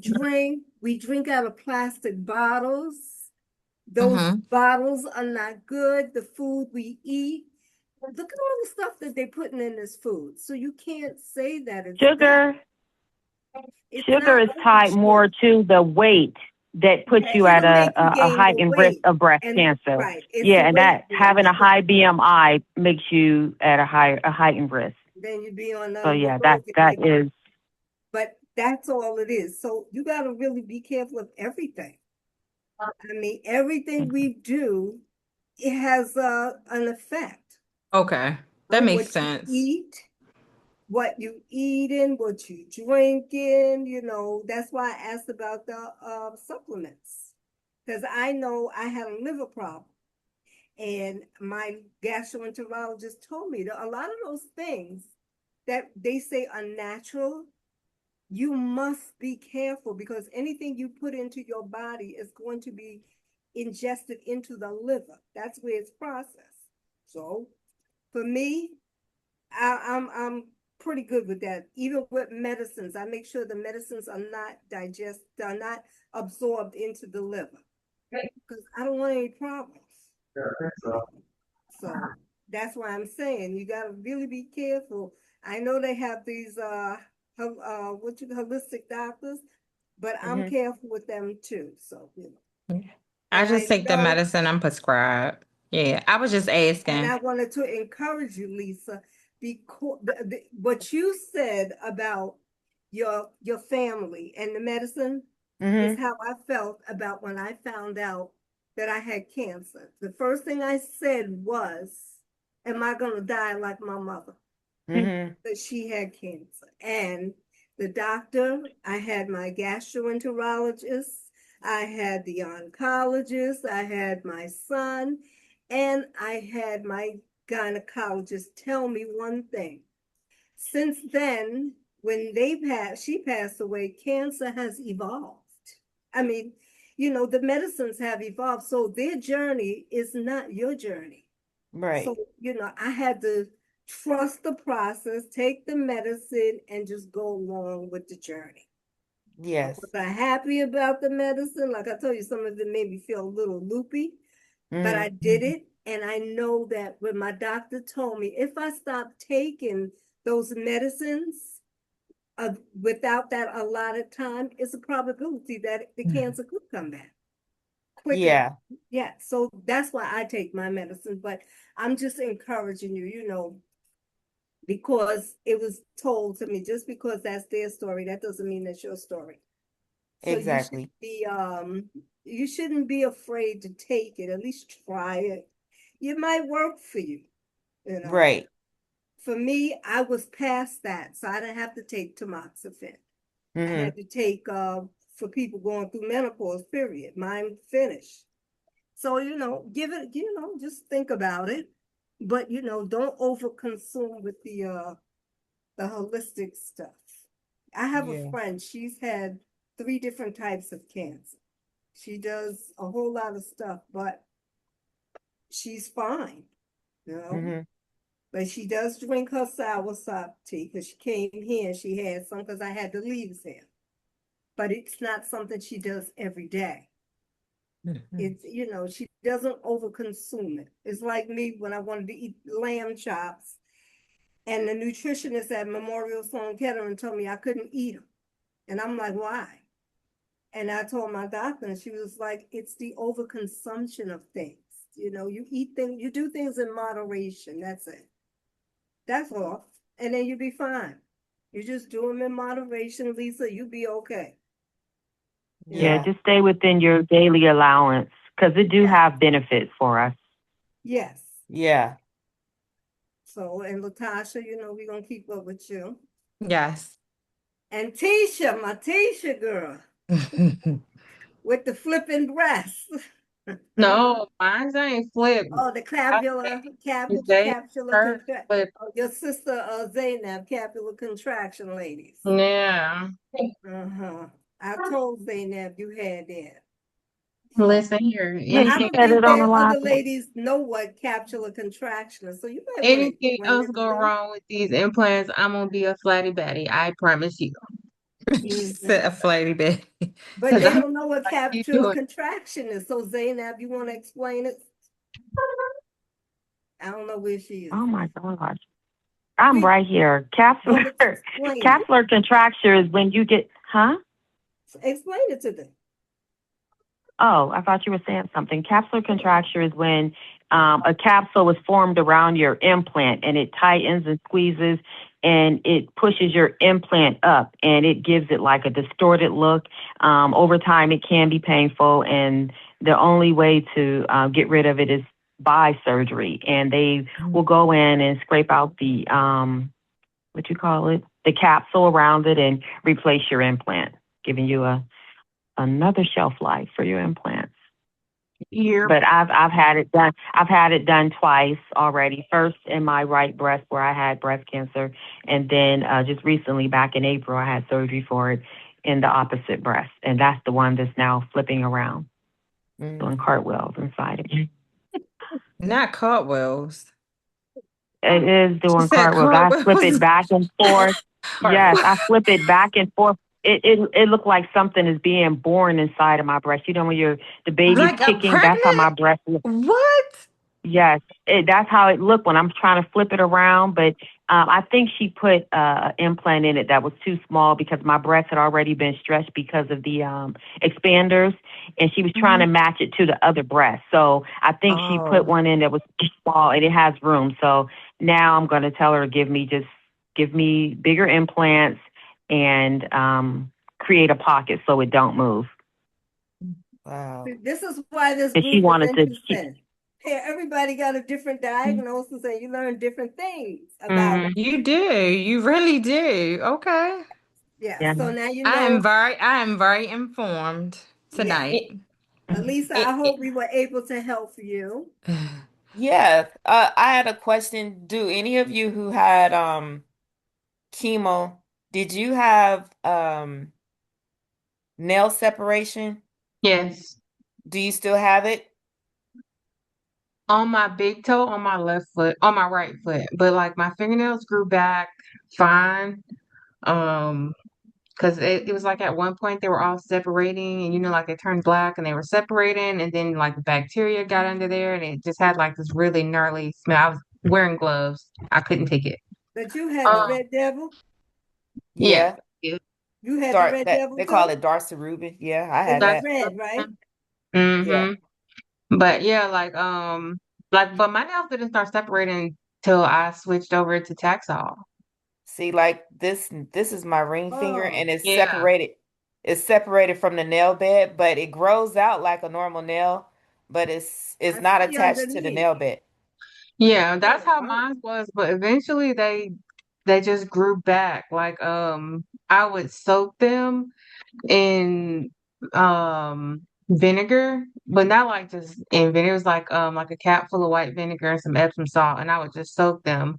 drink. We drink out of plastic bottles. Those Mm-hmm. bottles are not good. The food we eat. Look at all the stuff that they're putting in this food. So you can't say that it's that. Sugar, It's sugar not is only tied more sugar. to the weight that puts Okay, you at it'll a, make you a, a gain the heightened risk weight. of breast And cancer. right, it's the Yeah, and weight that gain. having a high BMI makes you at a heightened risk. Then you'd be on So what yeah, was it that like, is but that's all it is. So you gotta really be careful of everything. I mean, everything we do, it has an effect Okay. That on makes what you sense. eat, what you eating, what you drinking, that's why I asked about the supplements. Because I know I had a liver problem. And my gastroenterologist told me that a lot of those things that they say are natural, you must be careful because anything you put into your body is going to be ingested into the liver. That's where it's processed. So for me, I'm pretty good with that. Even with medicines, I make sure the medicines are not absorbed into the liver because I don't want any problems. So that's why I'm saying you got to really be careful. I know they have these holistic doctors, but I'm hmm careful with them too. So I and just take the medicine I'm prescribed. Yeah, I was just asking. I wanted to encourage you, Lisa, because what you said about your family and the medicine is hmm how I felt about when I found out that I had cancer. The first thing I said was, "Am I going to die like my mother?" hmm That she had cancer. And the doctor, I had my gastroenterologist, I had the oncologist, I had my son, and I had my gynecologist tell me one thing. Since then, when she passed away, cancer has evolved. I mean, the medicines have evolved, so their journey is not your journey. Right. So, I had to trust the process, take the medicine, and just go along with the journey. Yes. Was I happy about the medicine? Like I told you, some of it made me feel a little loopy, but I did it. And I know that when my doctor told me if I stopped taking those medicines without that allotted time, it's a probability that the cancer could come back quicker. Yeah. Yeah, so that's why I take my medicine. But I'm just encouraging you, because it was told to me, just because that's their story, that doesn't mean that's your story. So Exactly. you shouldn't be afraid to take it. At least try it. It might work for you. Right. For me, I was past that, so I didn't have to take tamoxifen. I had to take for people going through menopause, period. Mine finished. So, give it, just think about it. But don't overconsume with the holistic stuff. I have a Yeah. friend, she's had 3 different types of cancer. She does a whole lot of stuff, but she's fine, you know. But she does drink her soursop tea because she came here and she had some because I had the leaves here. But it's not something she does every day. It's, she doesn't overconsume it. It's like me when I wanted to eat lamb chops and the nutritionist at Memorial Sloan Kettering told me I couldn't eat them. And I'm like, why? And I told my doctor, and she was like, it's the overconsumption of things. You eat things, you do things in moderation. That's it. That's all. And then you'll be fine. You just do them in moderation, Lisa, you'll be okay. Yeah, Yeah. just stay within your daily allowance because it do Yeah. have benefits for us. Yes. Yeah. So, and Latasha, we're going to keep up with you. Yes. And Tisha, my Tisha girl, with the flipping breasts. No, mine ain't flipped. Oh, the I they capsular hers contraction. flipped. Oh, your sister Zainab, capsular contraction, ladies. Yeah. Uh-huh. I told Zainab you had that. So Listen here. Yeah, I she don't Anything said think it on the that other live. ladies know what capsular contraction is. So you might want to anything explain else it go to them. wrong with these implants, I'm gonna be a flatty batty. I promise you. Sit a flighty bit. But Cause they I'm don't know what like you capsular doing. contraction is. So Zainab, you want to explain it? I don't know where she is. Oh my gosh. I'm We right here. well, Capsular let's explain it. capsular contracture is when you get, huh? Explain it to them. Oh, I thought you were saying something. Capsular contracture is when a capsule is formed around your implant and it tightens and squeezes and it pushes your implant up and it gives it like a distorted look. Over time, it can be painful, and the only way to get rid of it is by surgery. And they will go in and scrape out the, what you call it, the capsule around it and replace your implant, giving you another shelf life for your implants. You're But I've had it done. I've had it done twice already. First in my right breast where I had breast cancer, and then just recently back in April I had surgery for it in the opposite breast, and that's the one that's now flipping around, doing cartwheels inside of me. Not cartwheels. It is She doing said cartwheels. I flip it cartwheels. back and forth. Yes, Cartwheels. I flip it back and forth. It looked like something is being born inside of my breast. You know when the baby's Like I'm kicking, that's how my pregnant? breast looks. What? Yes, that's how it looked when I'm trying to flip it around. But I think she put an implant in it that was too small because my breast had already been stretched because of the expanders, and she was trying to Mhm. match it to the other breast. So I think she put Oh, one in that was too small, and it has room. So now I'm going to tell her to give me bigger implants and create a pocket so it don't move. Wow. This is why this And she group is wanted to keep. interesting. Hey, everybody got a different diagnosis and you learn different things about it. Mm, you do. You really do. Okay. Yeah, yeah. so now you know, I am very informed yeah. tonight. it, Lisa, I it, hope we were able to help you. Yeah. I had a question. Do any of you who had chemo, did you have nail separation? yes. Do you still have it? on my big toe on my left foot, on my right foot, but like my fingernails grew back fine. Um, because it was like at one point they were all separating and like it turned black and they were separating and then like the bacteria got under there and it just had like this really gnarly smell. I was wearing gloves. I couldn't take it. But you had the Um, red devil? yeah. Yeah. Yeah. You had the Dark red that devil they call too? it Darcy Rubin. Yeah, I It had was That's that. red, right? Yeah. mm-hmm. But yeah, but my nails didn't start separating till I switched over to Taxol. See, like this is my ring finger Oh, and it's Yeah. separated. It's separated from the nail bed, but it grows out like a normal nail, but it's I not see attached to the underneath. nail bed. Yeah, that's Oh, how wow. mine was, but eventually they just grew back. Like I would soak them in vinegar, but not like just in vinegar. It was like a cap full of white vinegar and some Epsom salt, and I would just soak them.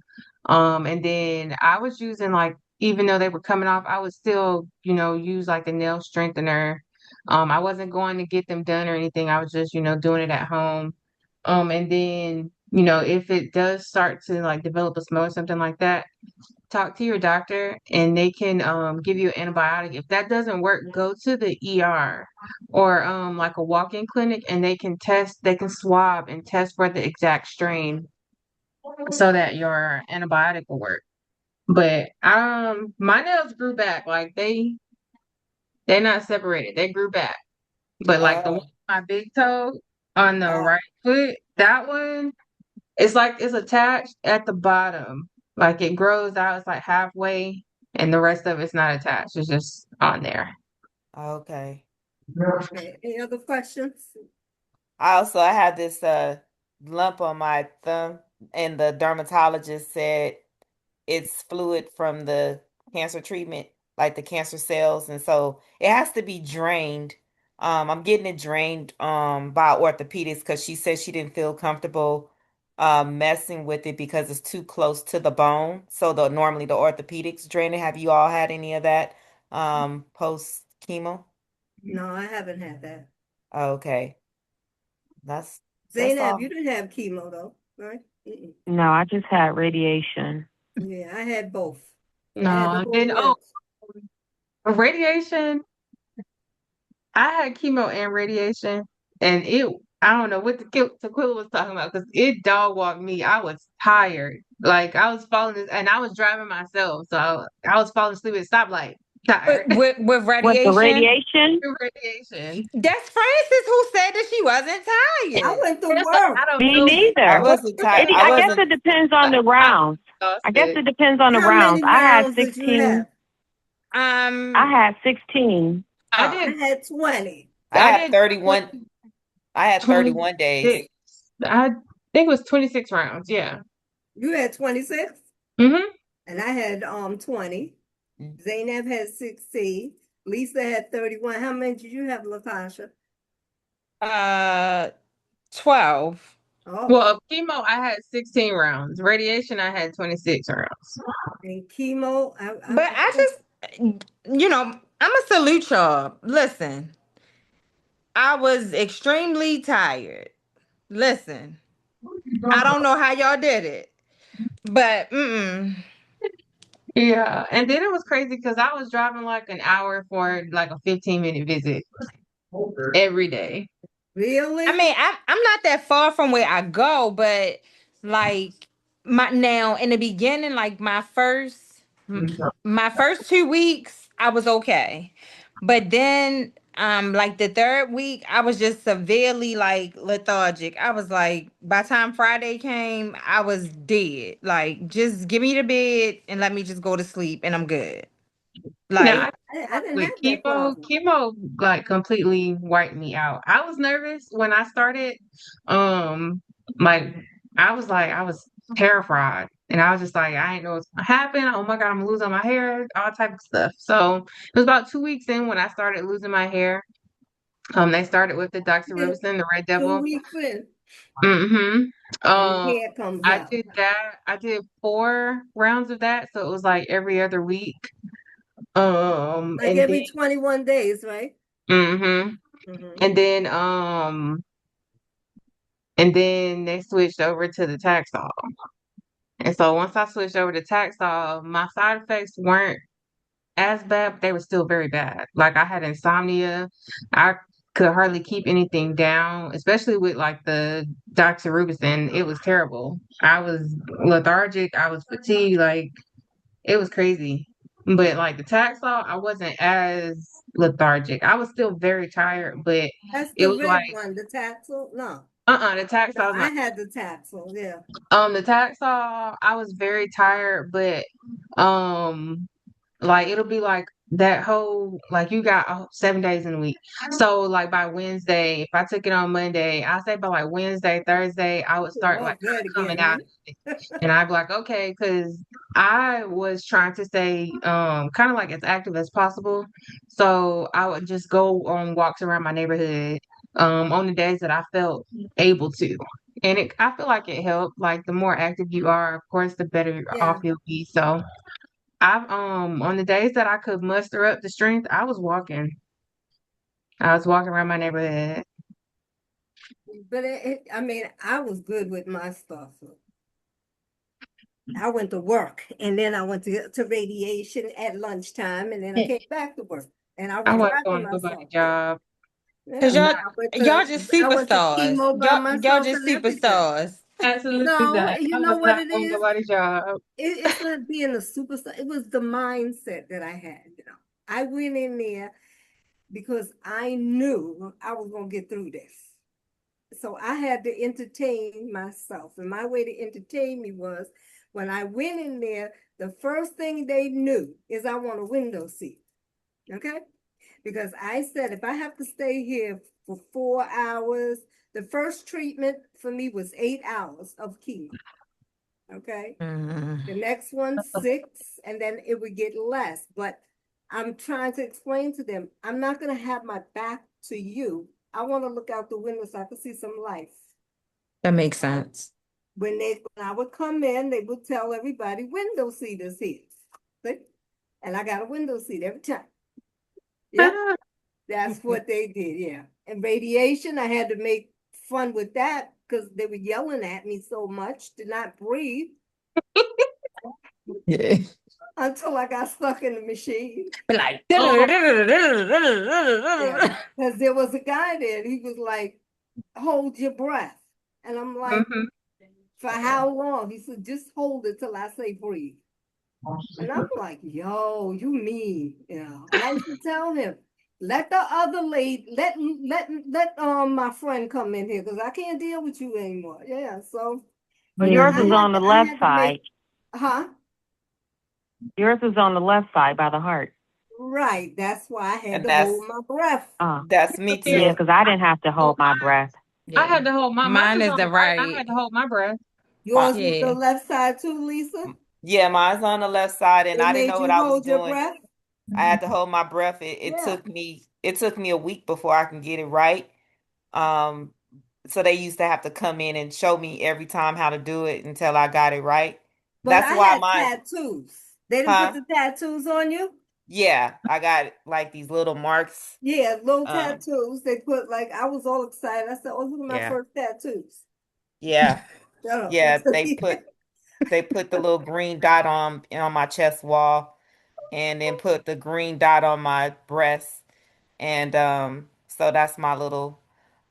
And then I was using like even though they were coming off, I would still, use like a nail strengthener. I wasn't going to get them done or anything. I was just, doing it at home. And then, if it does start to like develop a smell or something like that, talk to your doctor and they can give you an antibiotic. If that doesn't work, go to the ER or like a walk-in clinic and they can swab and test for the exact strain so that your antibiotic will work. But my nails grew back like they're not separated. They grew back. But like the one Oh, on my big toe on the uh, right foot, that one it's like it's attached at the bottom. Like it grows out, it's like halfway, and the rest of it's not attached. It's just on there. okay. Okay. Any other questions? I have this lump on my thumb, and the dermatologist said it's fluid from the cancer treatment, like the cancer cells, and so it has to be drained. I'm getting it drained by orthopedics because she said she didn't feel comfortable messing with it because it's too close to the bone. So normally the orthopedics drain it. Have you all had any of that post chemo? No, I haven't had that. Okay. That's Zainab, you all. didn't have chemo though, right? Mm-mm. No, I just had radiation. Yeah, I had both. I had the No, whole then range. radiation. I had chemo and radiation, and I don't know what Tequila was talking about because it dog walked me. I was tired. Like I was and I was driving myself, so I was falling asleep at stoplight, tired. With With the radiation, radiation? Through radiation. that's Francis who said that she wasn't I tired. went to I work. don't Me know. I neither. wasn't tired. I I guess wasn't it depends on the I rounds. was I guess exhausted. it depends on the How rounds. many rounds did you have? I Um, had 16. I oh, I did. had 20. I I had did 31. I had 31 days. 26. I think it was 26 rounds. Yeah. You had 26? Hmm. And I had 20. Zainab had 16. Lisa had 31. How many did you have, Latasha? uh, 12. Oh, Well, of chemo, I had 16 rounds. Radiation, I had 26 rounds. and chemo, But I just, I'm a salute y'all. Listen, I was extremely tired. Listen, I don't know how y'all did it, but Yeah. And then it was crazy because I was driving like an hour for like a 15-minute visit every day. I really? mean, I'm not that far from where I go, but like my now in the beginning, like my first 2 weeks, I was okay. But then like the third week, I was just severely like lethargic. I was like, by the time Friday came, I was dead. Like, just give me the bed and let me just go to sleep and I'm good. Now, Like, I didn't with have that problem. chemo like completely wiped me out. I was nervous when I started. Like I was terrified. And I was just like, I ain't know what's gonna happen. Oh my God, I'm losing my hair, all type of stuff. So it was about 2 weeks in when I started losing my hair. They started with the doxorubicin, the Red Two Devil. weeks in, Mm-hmm. and the Um, hair comes I out. did that. I did 4 rounds of that, so it was like every other week. Like And then every 21 days, right? mm-hmm. Hmm. And then And then they switched over to the Taxol. And so once I switched over to Taxol, my side effects weren't as bad, but they were still very bad. Like I had insomnia. I could hardly keep anything down, especially with like the doxorubicin. It was terrible. I was lethargic. I was fatigued. Like it was crazy. But like the Taxol, I wasn't as lethargic. I was still very tired, but That's it the was like red one, the Taxol. No, the no, Taxol's I not. had the Taxol. Yeah. The Taxol, I was very tired, but um like it'll be like that whole like you got 7 days in a week. So like by Wednesday, if I took it on Monday, I say by like Wednesday, Thursday, I would start Off like kind that of coming again, out. huh? And I'd be like, okay, because I was trying to stay kind of like as active as possible. So I would just go on walks around my neighborhood on the days that I felt able to. And I feel like it helped. Like the more active you are, of course, the better off Yeah. you'll be. So I've on the days that I could muster up the strength, I was walking. I was walking around my neighborhood. But I mean, I was good with my stuff. I went to work and then I went to radiation at lunchtime and then I came back to work and I I was wasn't driving going to nobody's myself there. job. Yeah, Cause but y'all y'all just I went to superstars. chemo by Y'all myself just and everything. superstars. Absolutely No, not. you I know was what not it on is? nobody's job. It's not being a superstar. It was the mindset that I had. I went in there because I knew I was gonna get through this. So I had to entertain myself. And my way to entertain me was when I went in there, the first thing they knew is I want a window seat. Okay? Because I said if I have to stay here for 4 hours, the first treatment for me was 8 hours of chemo. Okay. Mm. The next one, 6, and then it would get less. But I'm trying to explain to them, I'm not going to have my back to you. I want to look out the window so I can see some life. That makes sense. When I would come in, they would tell everybody window seat is here. See? And I got a window seat every time. Yep, that's what they did. Yeah. And radiation, I had to make fun with that because they were yelling at me so much to not breathe Yeah. until I got stuck in the machine. Be like, Oh, Yeah. Because there was a guy there, he was like, hold your breath. And I'm like, mhm. for how long? He said, just hold it till I say breathe. And I'm like, yo, you mean, And I used to tell him, let the other lady, let my friend come in here because I can't deal with you anymore. Yeah. So Well, yeah, yours was on the I left had to side. make, huh? Yours was on the left side by the heart. Right. That's why I had And to hold my breath. that's me Yeah, too. because I didn't have to hold my breath. I yeah. had to hold mine Mine was is on the the right. I right. had to hold my breath. My Yours was the Yeah. left side too, Lisa. yeah, mine's on the left side and It I didn't made know what you I was hold your doing. breath. I had to hold my breath. Yeah. It took me a week before I can get it right. Um, so they used to have to come in and show me every time how to do it until I got it right. But That's I why had mine, tattoos. They didn't put huh? the tattoos on you? Yeah, I got like these little marks. Yeah, little Um, tattoos. They put like I was all excited. I said, "Oh, look at my yeah, first tattoos." yeah, Shut up. yeah. They put the little green dot on my chest wall, and then put the green dot on my breast, and so that's my little.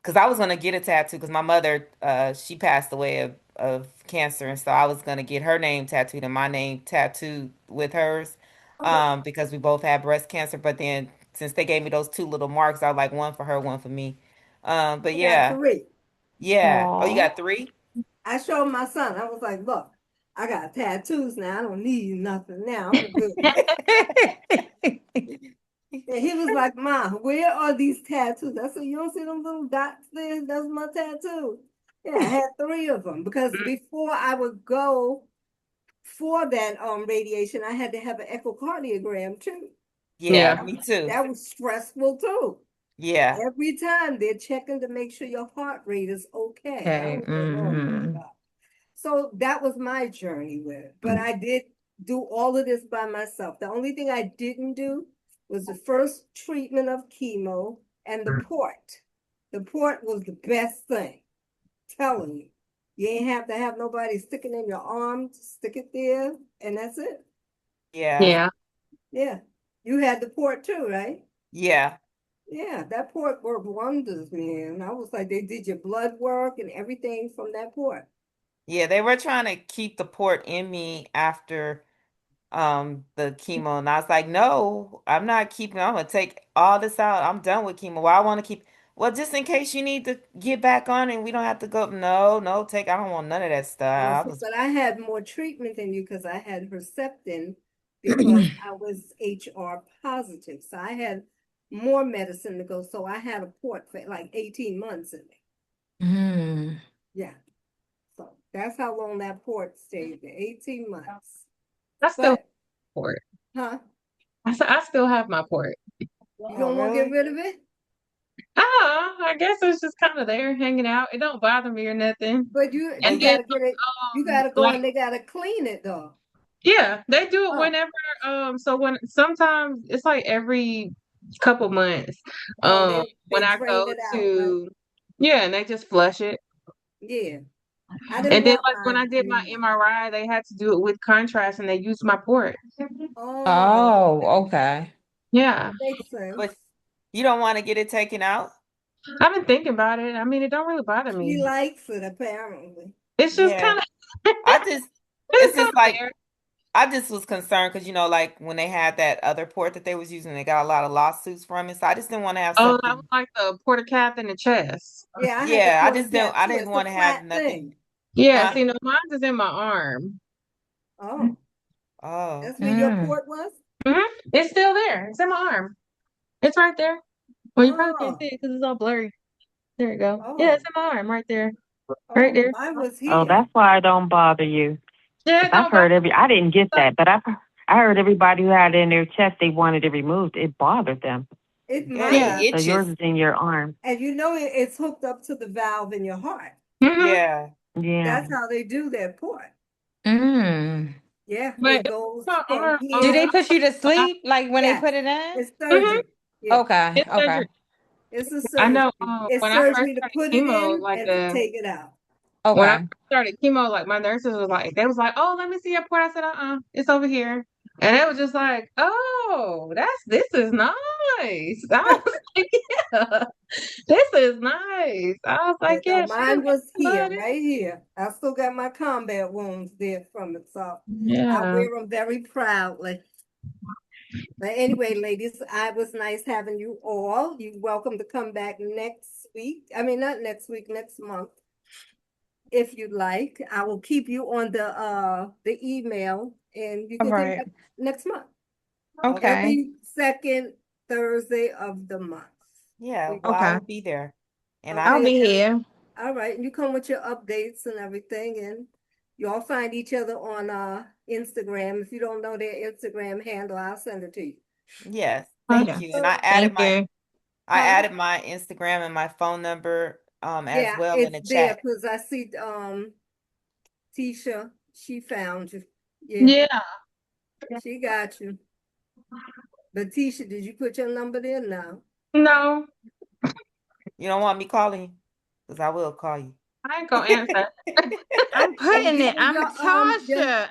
Because I was gonna get a tattoo because my mother, she passed away of cancer, and so I was gonna get her name tattooed and my name tattooed with hers, Okay. because we both had breast cancer. But then since they gave me those two little marks, I was like one for her, one for me. But I got yeah, 3. yeah. Oh, you Aw. got three? I showed my son. I was like, "Look, I got tattoos now. I don't need nothing now. I'm good." And he was like, "Mom, where are these tattoos?" I said, "You don't see them little dots there? That's my tattoo." Yeah, I had 3 of them because before I would go for that radiation, I had to have an echocardiogram too. Yeah, Yeah. me too. That was stressful too. Yeah. Every time they're checking to make sure your heart rate is okay. I Okay. was like, oh my Hmm. God. So that was my journey with it. But I did do all of this by myself. The only thing I didn't do was the first treatment of chemo and the port. The port was the best thing. Telling you. You ain't have to have nobody sticking in your arm, stick it there, and that's it. Yeah. Yeah. Yeah. You had the port too, right? Yeah. Yeah, that port worked wonders, man. I was like, they did your blood work and everything from that port. Yeah, they were trying to keep the port in me after the chemo, and I was like, no, I'm not keeping. I'm gonna take all this out. I'm done with chemo. Why I want to keep, well, just in case you need to get back on and we don't have to go. No, no, take, I don't want none of that Well, stuff. I see, was but I had more treatment than you because I had Herceptin because I was HR positive. So I had more medicine to go. So I had a port for like 18 months in me. Mm. Yeah. So that's how long that port stayed there, 18 months. I still have But, my port. huh? I still have my port. You oh, don't want to get really? rid of it? I guess it's just kind of there hanging out. It don't bother me or nothing. But you And But then gotta get it, you gotta go like and they gotta clean it though. yeah, they do it Oh, whenever so when sometimes it's like every couple months. oh, When they I drain go it out, right? to yeah, and they just flush it. Yeah. I didn't And then want like when I mine did my anymore. MRI, they had to do it with contrast and they used my port. Oh, Oh, okay. Yeah. makes sense. but you don't want to get it taken out? I've been thinking about it. I mean, it don't really bother She me. likes it apparently. It's just Yeah. kind of I just, it's it's kind just of like there. I just was concerned because like when they had that other port that they was using, they got a lot of lawsuits from it. So I just didn't want to have Oh, that was something. like the porta cath in the chest. Yeah, I had the Yeah, porticat I too. didn't It's a want to have flat nothing. thing. Yeah, Huh? see, no, mine is in my arm. Oh, Oh, that's where your Mm. port was? Hmm. It's still there. It's in my arm. It's right there. Well, you probably can't Oh, see it because it's all blurry. There you go. Yeah, it's oh, in my arm right there. Right oh, there. mine was Oh, here. that's why I don't bother you. Yeah, 'Cause it I've don't bother heard I didn't get me. that, but I heard everybody who had it in their chest, they wanted it removed. It bothered them. It yeah, might. Yeah. it So yours itches. is in your arm. And you know it's hooked up to the valve in your heart. Hmm. Yeah. Yeah. That's how they do their port. Mm. Yeah, But it it's goes my from arm. Do they here. put you to I, sleep like when they Yes, put it in? it's mhm. surgery. Yeah, Okay, It's okay, surgery. it's a I know. surgery. It's When I first surgery to started put it chemo, in and to take it out. when I okay. first started chemo, like my nurses was like, they was like, "Oh, let me see your port." I said, it's over here." And it was just like, "Oh, this is nice." I was like, "Yeah, this is nice." I was Yeah, like, no, "Yeah, mine was I here, love it." right here. I still got my combat wounds there from it, so I Yeah. wear them very proudly. But anyway, ladies, I was nice having you all. You're welcome to come back next week. I mean, not next week, next month, if you'd like. I will keep you on the email and you All can come right. back next month. Okay. Okay. Every second Thursday of the month. Yeah. We Well, I Okay. will be there. And I I'll okay. be here. All right. And you come with your updates and everything, and you all find each other on Instagram. If you don't know their Instagram handle, I'll send it to you. yes, thank Okay. you. And So, Thank you. I huh? added my Instagram and my phone number as Yeah, well in it's the there chat. because I see Tisha, she found you. Yeah, Yeah. she got you. But Tisha, did you put your number there? No. No, You don't want me calling you? Because I will call you. I ain't gonna answer. I'm And putting give it. me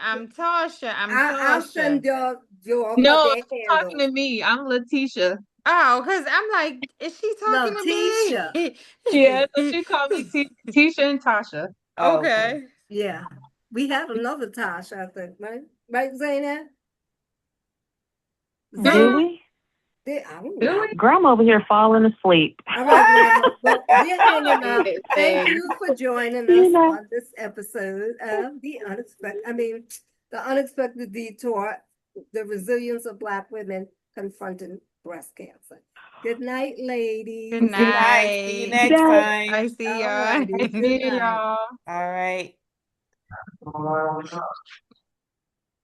I'm Tasha. I'm I'll Tasha. send your No, their she's talking handles. to me. I'm Letitia. Oh, because I'm like, is she No, talking Tisha. Yeah, so to she called me me? Tisha and Tasha. Oh, okay. Okay. Yeah. We had another Tasha, I think, right? Right, Zaynab? Do Um, Zaynab? we? I don't do know. we? Grandma over here falling asleep. All right, Grandma. Well, we're I hanging hate up. it, Thank thing. you for joining You us know. on this episode of the unexpected detour, the resilience of Black women confronting breast cancer. Good night, Good ladies. Good night. See you night. next time. I see All y'all. righty. Good See night. y'all. All right.